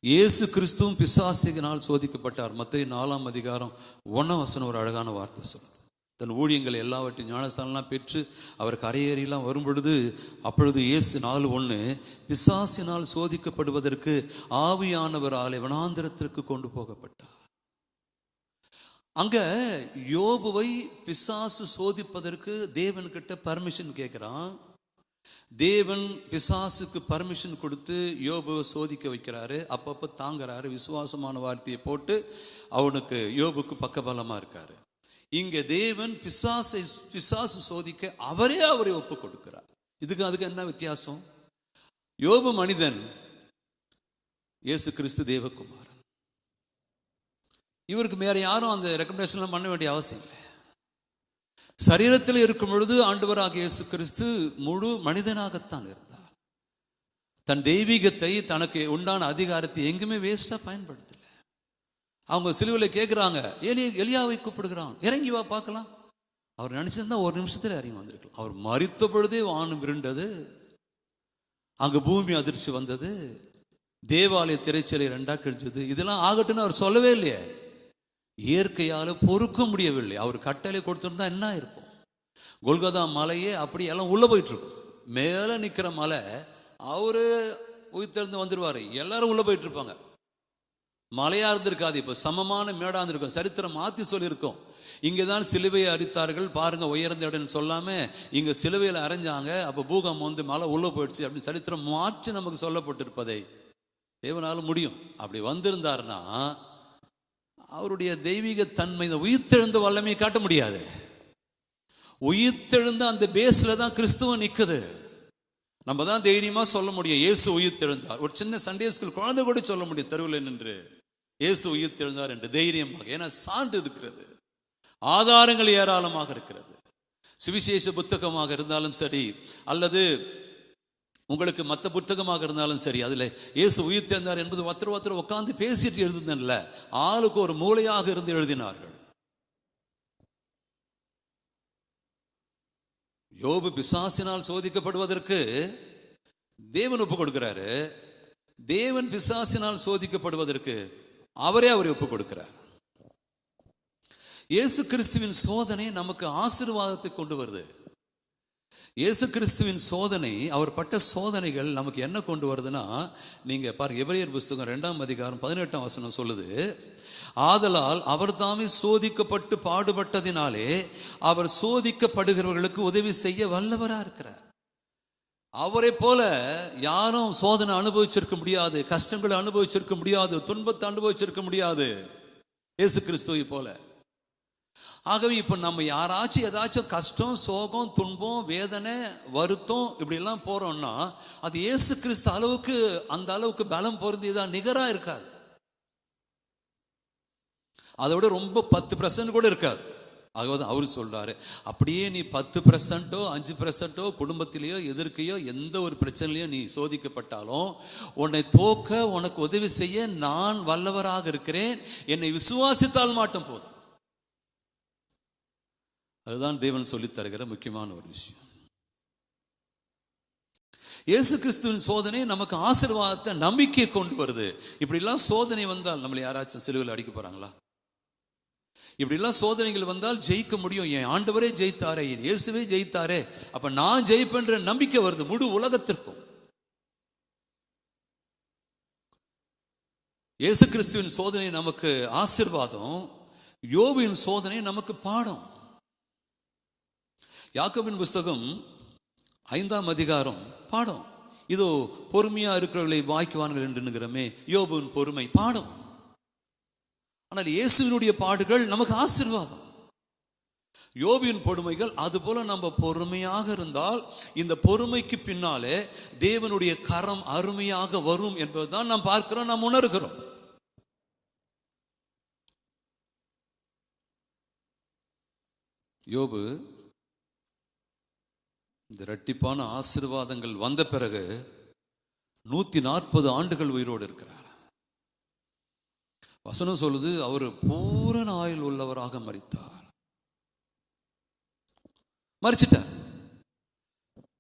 இயேசு கிறிஸ்துவும் பிசாசினால் சோதிக்கப்பட்டார். மத்தேயு 4ஆம் அதிகாரம் 1ஆம் வசனம் ஒரு அழகான வார்த்தை சொல்லுது. தன் ஊழியங்களை எல்லாவற்றையும் ஞானஸ்நானம் பெற்று அவர் கரையேறிலாம் வரும் பொழுது, அப்பொழுது இயேசு 4:1 பிசாசினால் சோதிக்கப்படுவதற்கு ஆவியானவராலே வனாந்திரத்திற்கு கொண்டு போகப்பட்டார். அங்க யோபுவை பிசாசு சோதிப்பதற்கு தேவன்கிட்ட பர்மிஷன் கேட்கிறான். தேவன் பிசாசுக்கு பர்மிஷன் கொடுத்து யோபுவை சோதிக்க வைக்கிறாரு. அப்பப்போ தாங்குறாரு. விசுவாசமான வார்த்தையை போட்டு அவனுக்கு யோபுக்கு பக்கபலமா இருக்காரு. இங்க தேவன் பிசாசு சோதிக்க அவரை ஒப்பு கொடுக்கிறார். அதுக்கு என்ன வித்தியாசம்? யோபு மனிதன், இயேசு கிறிஸ்து தேவகுமாரன். இவருக்கு வேற யாரும் அந்த ரெக்கமெண்டேஷன் பண்ண வேண்டிய அவசியம் இல்லை. சரீரத்தில் இருக்கும் பொழுது ஆண்டவராக இயேசு கிறிஸ்து முழு மனிதனாகத்தான் இருந்தார். தன் தெய்வீகத்தை, தனக்கு உண்டான அதிகாரத்தை எங்குமே வேஸ்டா பயன்படுத்தல. அவங்க சிலுவையில் கேட்குறாங்க, எலியாவை கூப்பிடுகிறான், இறங்கி வா பார்க்கலாம். அவர் நினைச்சிருந்தா ஒரு நிமிஷத்துல இறங்கி வந்திருக்கலாம். அவர் மரித்த பொழுதே வானம் இருண்டது, அங்க பூமி அதிர்ச்சி வந்தது, தேவாலய திரைச்சலை ரெண்டா கிழிச்சது. இதெல்லாம் ஆகட்டும்னு அவர் சொல்லவே இல்லையே. இயற்கையால பொறுக்க முடியவில்லை. அவர் கட்டளை கொடுத்திருந்தா என்ன இருக்கும்? கொல்கதா மலையே அப்படி எல்லாம் உள்ள போயிட்டு இருக்கும். மேல நிக்கிற மலை அவரு உயிர்த்தெழுந்து வந்துருவாரு, எல்லாரும் உள்ள போயிட்டு இருப்பாங்க. மலையா இருந்திருக்காது, இப்ப சமமான மேடா இருந்திருக்கும். சரித்திரம் மாத்தி சொல்லியிருக்கோம். இங்கதான் சிலுவையை அரித்தார்கள் பாருங்க, உயர்ந்த இடம் சொல்லாம இங்க சிலுவையில அரைஞ்சாங்க, அப்ப பூகம் வந்து மலை உள்ள போயிடுச்சு அப்படின்னு சரித்திரம் மாற்றி நமக்கு சொல்லப்பட்டிருப்பதை தேவனால முடியும். அப்படி வந்திருந்தாருன்னா அவருடைய தெய்வீக தன்மை, உயிர்த்தெழுந்த வல்லமையை காட்ட முடியாது. உயிர்த்தெழுந்த அந்த பேஸ்ல தான் கிறிஸ்துவம் நிக்குது. நம்ம தான் தைரியமா சொல்ல முடியும், இயேசு உயிர்த்தெழுந்தார். ஒரு சின்ன சண்டே ஸ்கூல் குழந்தை கூட சொல்ல முடியும் தெருவில் நின்று, இயேசு உயிர்த்தெழுந்தார் என்று தைரியமாக. ஏன்னா சான்று இருக்கிறது, ஆதாரங்கள் ஏராளமாக இருக்கிறது. சுவிசேஷ புத்தகமாக இருந்தாலும் சரி, அல்லது உங்களுக்கு மற்ற புத்தகமாக இருந்தாலும் சரி, அதுல இயேசு உயிர்த்தெழுந்தார் என்பது ஒருத்தர் உட்கார்ந்து பேசிட்டு எழுதுனல்ல, ஆளுக்கு ஒரு மூளையாக இருந்து எழுதினார்கள். யோபு பிசாசினால் சோதிக்கப்படுவதற்கு தேவன் ஒப்பு கொடுக்கிறாரு. தேவன் பிசாசினால் சோதிக்கப்படுவதற்கு அவரை ஒப்பு கொடுக்கிறார். இயேசு கிறிஸ்துவின் சோதனை நமக்கு ஆசீர்வாதத்தை கொண்டு வருது. இயேசு கிறிஸ்துவின் சோதனை, அவர் பட்ட சோதனைகள் நமக்கு என்ன கொண்டு வருதுன்னா, நீங்க பாருங்க, எபிரேயர் புத்தகம் 2ஆம் அதிகாரம் 18ஆம் வசனம் சொல்லுது, ஆதலால் அவர் தாமே சோதிக்கப்பட்டு பாடுபட்டதினாலே அவர் சோதிக்கப்படுகிறவர்களுக்கு உதவி செய்ய வல்லவரா இருக்கிறார். அவரை போல யாரும் சோதனை அனுபவிச்சிருக்க முடியாது, கஷ்டங்களை அனுபவிச்சிருக்க முடியாது, துன்பத்தை அனுபவிச்சிருக்க முடியாது இயேசு கிறிஸ்துவை போல. ஆகவே இப்ப நம்ம யாராச்சும் ஏதாச்சும் கஷ்டம், சோகம், துன்பம், வேதனை, வருத்தம் இப்படி எல்லாம் போறோம்னா அது இயேசு கிறிஸ்து அளவுக்கு, அந்த அளவுக்கு பலம் பொருந்தியதா நிகரா இருக்காது. அதை விட ரொம்ப 10% கூட இருக்காது. ஆகவே அவரு சொல்றாரு, அப்படியே நீ 10%ஓ 5%ஓ குடும்பத்திலேயோ எதிர்க்கையோ எந்த ஒரு பிரச்சனையிலையோ நீ சோதிக்கப்பட்டாலும் உன்னை தோக்க உனக்கு உதவி செய்ய நான் வல்லவராக இருக்கிறேன், என்னை விசுவாசித்தால் மட்டும் போதும். அதுதான் தேவன் சொல்லித் தருகிற முக்கியமான ஒரு விஷயம். இயேசு கிறிஸ்துவின் சோதனை நமக்கு ஆசீர்வாதத்தை, நம்பிக்கையை கொண்டு வருது. இப்படி எல்லாம் சோதனை வந்தால் நம்மளை யாராச்சும் சிலுவையில் அடிக்க போறாங்களா? இப்படி எல்லாம் சோதனைகள் வந்தால் ஜெயிக்க முடியும். என் ஆண்டவரே ஜெயித்தாரே, என் இயேசுவே ஜெயித்தாரே, அப்ப நான் ஜெயிப்பேன்ற நம்பிக்கை வருது முழு உலகத்திற்கும். இயேசு கிறிஸ்துவின் சோதனை நமக்கு ஆசீர்வாதம், யோபின் சோதனை நமக்கு பாடம். யாக்கோபின் புஸ்தகம் 5ஆம் அதிகாரம் பாடம். இதோ பொறுமையா இருக்கிறவர்களை வாய்க்குவான்கள் என்று என்கிறோமே, யோபின் பொறுமை பாடம். ஆனால் இயேசுவினுடைய பாடுகள் நமக்கு ஆசீர்வாதம். யோபின் பொறுமைகள் அதுபோல நம்ம பொறுமையாக இருந்தால் இந்த பொறுமைக்கு பின்னாலே தேவனுடைய கரம் அருமையாக வரும் என்பதுதான் நாம் பார்க்கிறோம், நாம் உணர்கிறோம். யோபு இந்த இரட்டிப்பான ஆசீர்வாதங்கள் வந்த பிறகு 140 ஆண்டுகள் உயிரோடு இருக்கிறார். வசனம் சொல்லுது, அவர் பூரண ஆயுள் உள்ளவராக மரித்தார். மரிச்சிட்டார்.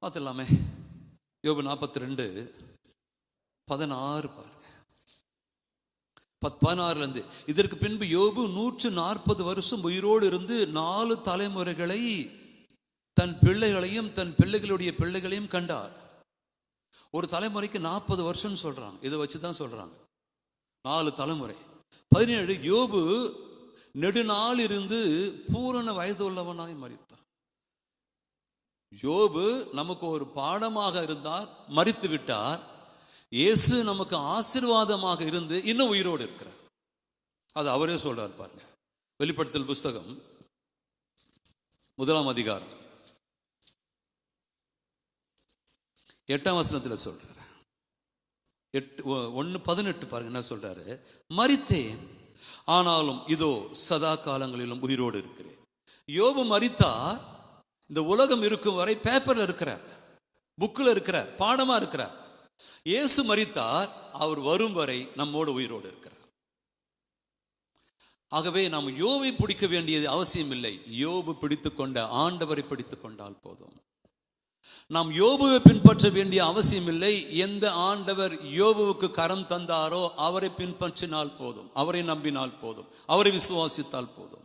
பார்த்துடலாமே, யோபு 42:16 பாருங்க. 16 இதற்கு பின்பு யோபு 140 வருஷம் உயிரோடு இருந்து 4 தலைமுறைகளை, தன் பிள்ளைகளையும் தன் பிள்ளைகளுடைய பிள்ளைகளையும் கண்டார். ஒரு தலைமுறைக்கு 40 வருஷம் சொல்றாங்க, இதை வச்சுதான் சொல்றாங்க 4 தலைமுறை. 17 யோபு நெடுநாள் இருந்து பூரண வயது உள்ளவனாய் மரித்தான். யோபு நமக்கு ஒரு பாடமாக இருந்தார், மரித்து விட்டார். இயேசு நமக்கு ஆசீர்வாதமாக இருந்து இன்னும் உயிரோடு இருக்கிறார். அது அவரே சொல்றார் பாருங்க. வெளிப்படுத்தல் புஸ்தகம் 1 அதிகாரம் 8ஆம் வசனத்தில் சொல்றாரு. 1:18 பாருங்க என்ன சொல்றாரு. மரித்தேன், ஆனாலும் இதோ சதா காலங்களிலும் உயிரோடு இருக்கிறேன். யோபு மரித்தார், இந்த உலகம் இருக்கும் வரை பேப்பர்ல இருக்கிறார், புக்கில் இருக்கிறார், பாடமா இருக்கிறார். இயேசு மரித்தார், அவர் வரும் வரை நம்மோடு உயிரோடு இருக்கிறார். ஆகவே நாம் யோபை பிடிக்க வேண்டியது அவசியம் இல்லை. யோபு பிடித்துக் கொண்ட ஆண்டவரை பிடித்துக் கொண்டால் போதும். நாம் யோபுவை பின்பற்ற வேண்டிய அவசியம் இல்லை. எந்த ஆண்டவர் யோபுவுக்கு கரம் தந்தாரோ அவரை பின்பற்றினால் போதும், அவரை நம்பினால் போதும், அவரை விசுவாசித்தால் போதும்.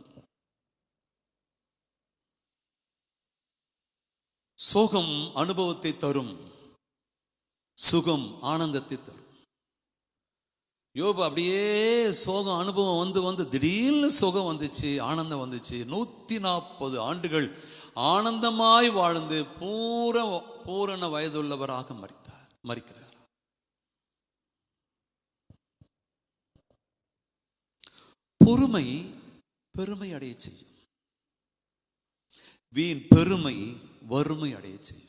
சோகம் அனுபவத்தை தரும், சுகம் ஆனந்தத்தை தரும். யோபு அப்படியே சோகம் அனுபவம் வந்து திடீர்னு சுகம் வந்துச்சு, ஆனந்தம் வந்துச்சு. 140 ஆண்டுகள் ஆனந்தமாய் வாழ்ந்து பூரண வயதுள்ளவராக மரிக்கிறார். பொறுமை பெருமை அடைய செய்யும், வீண் பெருமை வறுமை அடைய செய்யும்.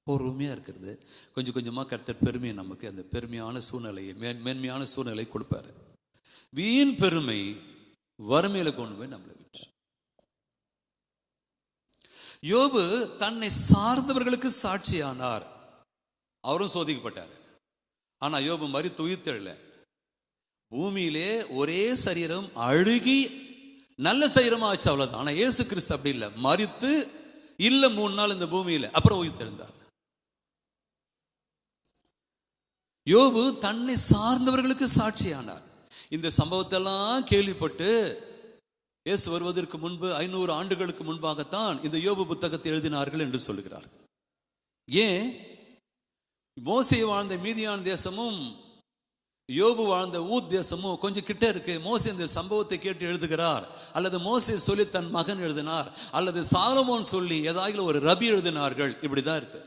பொறுமையா இருக்கிறது, கொஞ்சம் கொஞ்சமா கர்த்தர் பெருமையை நமக்கு அந்த பெருமையான சூழ்நிலையை மேன்மையான சூழ்நிலை கொடுப்பாரு. வீண் பெருமை வறுமையில கொண்டு போய் நம்மளை விட்டு. யோபு தன்னை சார்ந்தவர்களுக்கு சாட்சியானார். அவரும் சோதிக்கப்பட்டார். ஆனா யோபு மரித்து உயிர்த்தெழல. பூமியிலே ஒரே சரீரம் அழுகி நல்ல சரீரமா ஆச்சு, அவ்வளவுதான். ஆனா இயேசு கிறிஸ்து அப்படி இல்லை, மரித்து இல்ல 3 நாள் இந்த பூமியில, அப்புறம் உயிர்த்தெழுந்தார். யோபு தன்னை சார்ந்தவர்களுக்கு சாட்சியானார். இந்த சம்பவத்தெல்லாம் கேள்விப்பட்டு இயேசு வருவதற்கு முன்பு 500 ஆண்டுகளுக்கு முன்பாகத்தான் இந்த யோபு புத்தகத்தை எழுதினார்கள் என்று சொல்லுகிறார். ஏன்? மோசே வாழ்ந்த மீதியான் தேசமும் யோபு வாழ்ந்த ஊத் தேசமும் கொஞ்சம் கிட்ட இருக்கு. மோசே இந்த சம்பவத்தை கேட்டு எழுதுகிறார், அல்லது மோசே சொல்லி தன் மகன் எழுதினார், அல்லது சாலமோன் சொல்லி ஏதாவது ஒரு ரபி எழுதினார்கள். இப்படிதான் இருக்கு.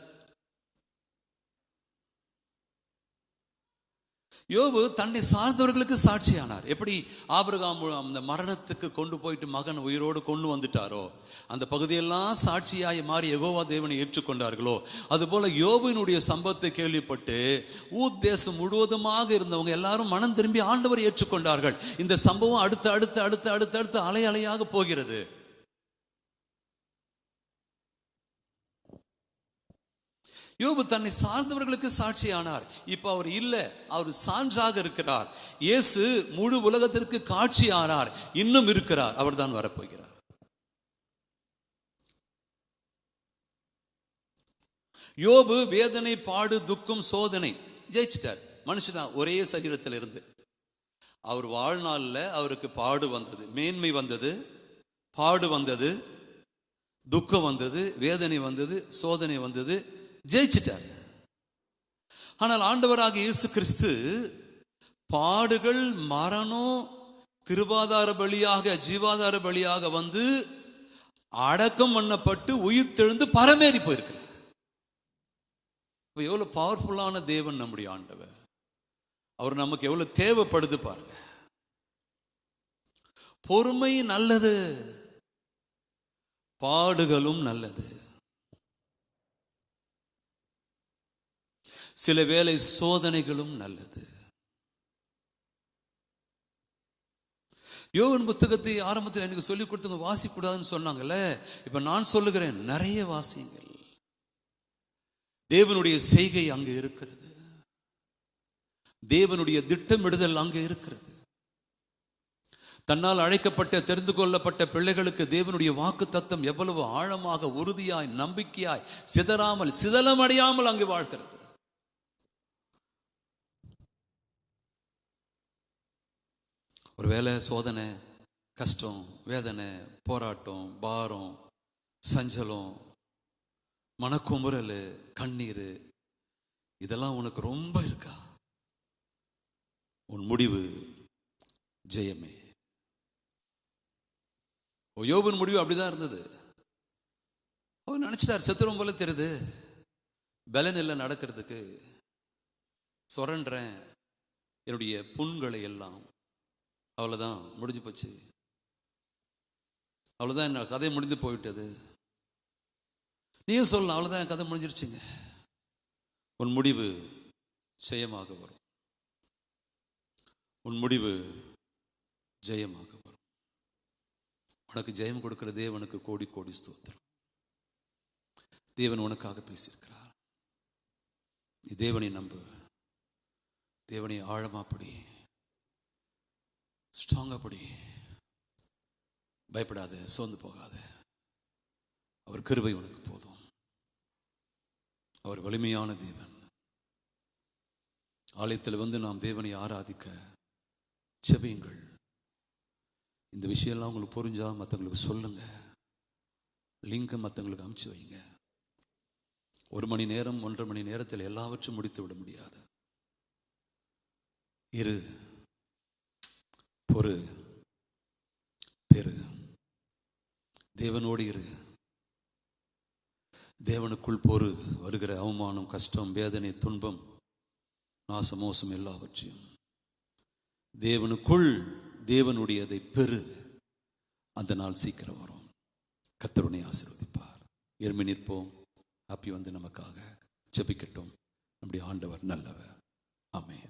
யோபு தன்னை சார்ந்தவர்களுக்கு சாட்சியானார். எப்படி ஆபிரகாம் அந்த மரணத்துக்கு கொண்டு போயிட்டு மகன் உயிரோடு கொண்டு வந்துட்டாரோ, அந்த பகுதியெல்லாம் சாட்சியாய் மாறி யெகோவா தேவனை ஏற்றுக்கொண்டார்களோ, அதுபோல யோபுவினுடைய சம்பவத்தை கேள்விப்பட்டு ஊத் தேசம் முழுவதுமாக இருந்தவங்க எல்லாரும் மனம் திரும்பி ஆண்டவரை ஏற்றுக்கொண்டார்கள். இந்த சம்பவம் அடுத்து அடுத்து அடுத்து அடுத்து அடுத்து அலை அலையாக போகிறது. யோபு தன்னை சார்ந்தவர்களுக்கு சாட்சியானார். இப்ப அவர் இல்ல, அவர் சான்றாக இருக்கிறார். இயேசு முழு உலகத்திற்கு காட்சியானார், இன்னும் இருக்கிறார், அவர் தான் வரப்போகிறார். யோபு வேதனை, பாடு, துக்கம், சோதனை ஜெயிச்சிட்டார். மனுஷனா ஒரே சரீரத்தில் இருந்து அவர் வாழ்நாள்ல அவருக்கு பாடு வந்தது, மேன்மை வந்தது, பாடு வந்தது, துக்கம் வந்தது, வேதனை வந்தது, சோதனை வந்தது, ஜெயிச்சிட்டார். ஆனால் ஆண்டவராக இயேசு கிறிஸ்து பாடுகள், மரணம், கிருபாதார பலியாக ஜீவாதார பலியாக வந்து அடக்கம் பண்ணப்பட்டு உயிர்த்தெழுந்து பரமேறி போயிருக்கிறார். எவ்வளவு பவர்ஃபுல்லான தேவன் நம்முடைய ஆண்டவர். அவர் நமக்கு எவ்வளவு தேவைப்படுது பாருங்க. பொறுமை நல்லது, பாடுகளும் நல்லது. சில வேளை சோதனைகளும் நல்லது. யோபு புத்தகத்தை ஆரம்பத்தில் எனக்கு சொல்லிக் கொடுத்து வாசிக்கூடாதுன்னு சொன்னாங்கல்ல, இப்ப நான் சொல்லுகிறேன், நிறைய வாசியுங்கள். தேவனுடைய செய்கை அங்கு இருக்கிறது, தேவனுடைய திட்டமிடுதல் அங்கு இருக்கிறது. தன்னால் அழைக்கப்பட்ட தெரிந்து கொள்ளப்பட்ட பிள்ளைகளுக்கு தேவனுடைய வாக்கு தத்தம் எவ்வளவு ஆழமாக, உறுதியாய், நம்பிக்கையாய், சிதறாமல், சிதலமடையாமல் அங்கு வாழ்கிறது. ஒருவேளை சோதனை, கஷ்டம், வேதனை, போராட்டம், பாரம், சஞ்சலம், மனக்குமுறல், கண்ணீர், இதெல்லாம் உனக்கு ரொம்ப இருக்கா? உன் முடிவு ஜெயமே. யோபின் முடிவு அப்படிதான் இருந்தது. அவர் நினைச்சிட்டார் செத்துரும் போல தெரியுது, பலன் இல்லை நடக்கிறதுக்கு, சொரன்றேன், என்னுடைய புண்களை எல்லாம், அவ்வளோதான் முடிஞ்சு போச்சு, அவ்வளோதான், என்ன கதை முடிந்து போயிட்டது. நீயும் சொல்லலாம், அவ்வளோதான் என் கதை முடிஞ்சிருச்சுங்க. உன் முடிவு ஜெயமாக வரும், உன் முடிவு ஜெயமாக வரும். உனக்கு ஜெயம் கொடுக்கிற தேவனுக்கு கோடி கோடி ஸ்தோத்திரம். தேவன் உனக்காக பேசியிருக்கிறார். நீ தேவனை நம்பு, தேவனை ஆழமா படி, ஸ்ட்ராங்கா படி, பயப்படாத, சோர்ந்து போகாத. அவர் கிருபை உனக்கு போதும். அவர் வலிமையான தேவன். ஆலயத்தில் வந்து நாம் தேவனை ஆராதிக்க செபியுங்கள். இந்த விஷயம்லாம் உங்களுக்கு புரிஞ்சா மற்றவங்களுக்கு சொல்லுங்க, லிங்கை மற்றவங்களுக்கு அனுப்பிச்சு வைங்க. 1 மணி நேரம் 1.5 மணி நேரத்தில் எல்லாவற்றும் முடித்து விட முடியாது. இரு, பொறு, பெரு, தேவனோடு இரு. தேவனுக்குள் பொறு. வருகிற அவமானம், கஷ்டம், வேதனை, துன்பம், நாசமோசம் எல்லாவற்றையும் தேவனுக்குள், தேவனுடையதை பெரு. அந்த நாள் சீக்கிரம் வரும். கர்த்தருனை ஆசீர்வதிப்பார். எழும்பி நிற்போம். அப்படி வந்து நமக்காக ஜெபிக்கட்டும். நம்முடைய ஆண்டவர் நல்லவர். ஆமென்.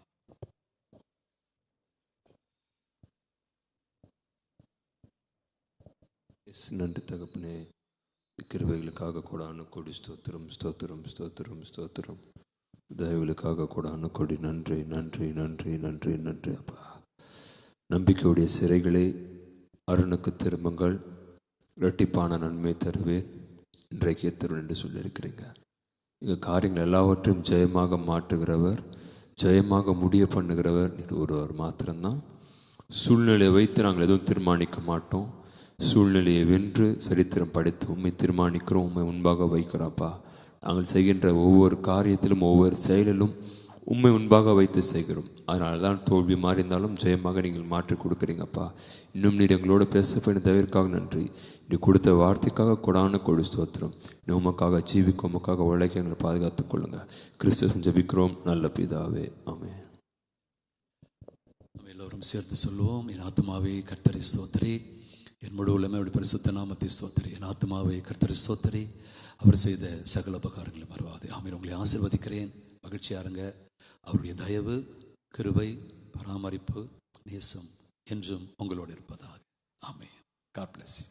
நன்றி தகப்பனே, கிருபைகளுக்காக கூடான கொடி ஸ்தோத்திரம், ஸ்தோத்திரம், ஸ்தோத்திரம், ஸ்தோத்திரம். தயவுகளுக்காக கூடான கொடி நன்றி, நன்றி, நன்றி, நன்றி, நன்றி அப்பா. நம்பிக்கையுடைய சிறைகளை அருணுக்கு திரும்புங்கள், இரட்டிப்பான நன்மை தருவேன், இன்றைக்கு தருவேன் என்று சொல்லியிருக்கிறீங்க. எங்கள் காரியங்கள் எல்லாவற்றையும் ஜெயமாக மாற்றுகிறவர், ஜெயமாக முடிய பண்ணுகிறவர் நீர் ஒருவர் மாத்திரம்தான். சூழ்நிலையை வைத்து நாங்கள் எதுவும் தீர்மானிக்க மாட்டோம். சூழ்நிலையை வென்று சரித்திரம் படித்து உண்மை தீர்மானிக்கிறோம், உண்மை முன்பாக வைக்கிறோம்ப்பா. நாங்கள் செய்கின்ற ஒவ்வொரு காரியத்திலும் ஒவ்வொரு செயலிலும் உண்மை முன்பாக வைத்து செய்கிறோம். அதனால தான் தோல்வி மாறியிருந்தாலும் ஜெயமாக நீங்கள் மாற்றி கொடுக்குறீங்கப்பா. இன்னும் நீர் எங்களோட பேசப்பட்ட தவிர்க்காக நன்றி. நீ கொடுத்த வார்த்தைக்காக கொடான கொடு ஸ்தோத்திரம். நீ உமக்காக ஜீவிக்க, உமக்காக உழைக்க எங்களை பாதுகாத்துக் கொள்ளுங்க. கிறிஸ்துவின் ஜெபிக்கிறோம் நல்ல பிதாவே, ஆமென். நம்ம எல்லோரும் சேர்த்து சொல்லுவோம். என் ஆத்துமாவே கர்த்தரை ஸ்தோத்திரி, என் முழு உள்ளமே அவருடைய பரிசுத்த நாமத்தை ஸ்தோத்திரி. என் ஆத்துமாவே கர்த்தரை ஸ்தோத்திரி, அவர் செய்த சகல உபகாரங்களை மறவாதே. ஆமென். உங்களை ஆசீர்வதிக்கிறேன். மகிழ்ச்சியா இருங்க. அவருடைய தயவு, கிருபை, பராமரிப்பு, நேசம் என்றும் உங்களோடு இருப்பதாக. ஆமென். God bless you.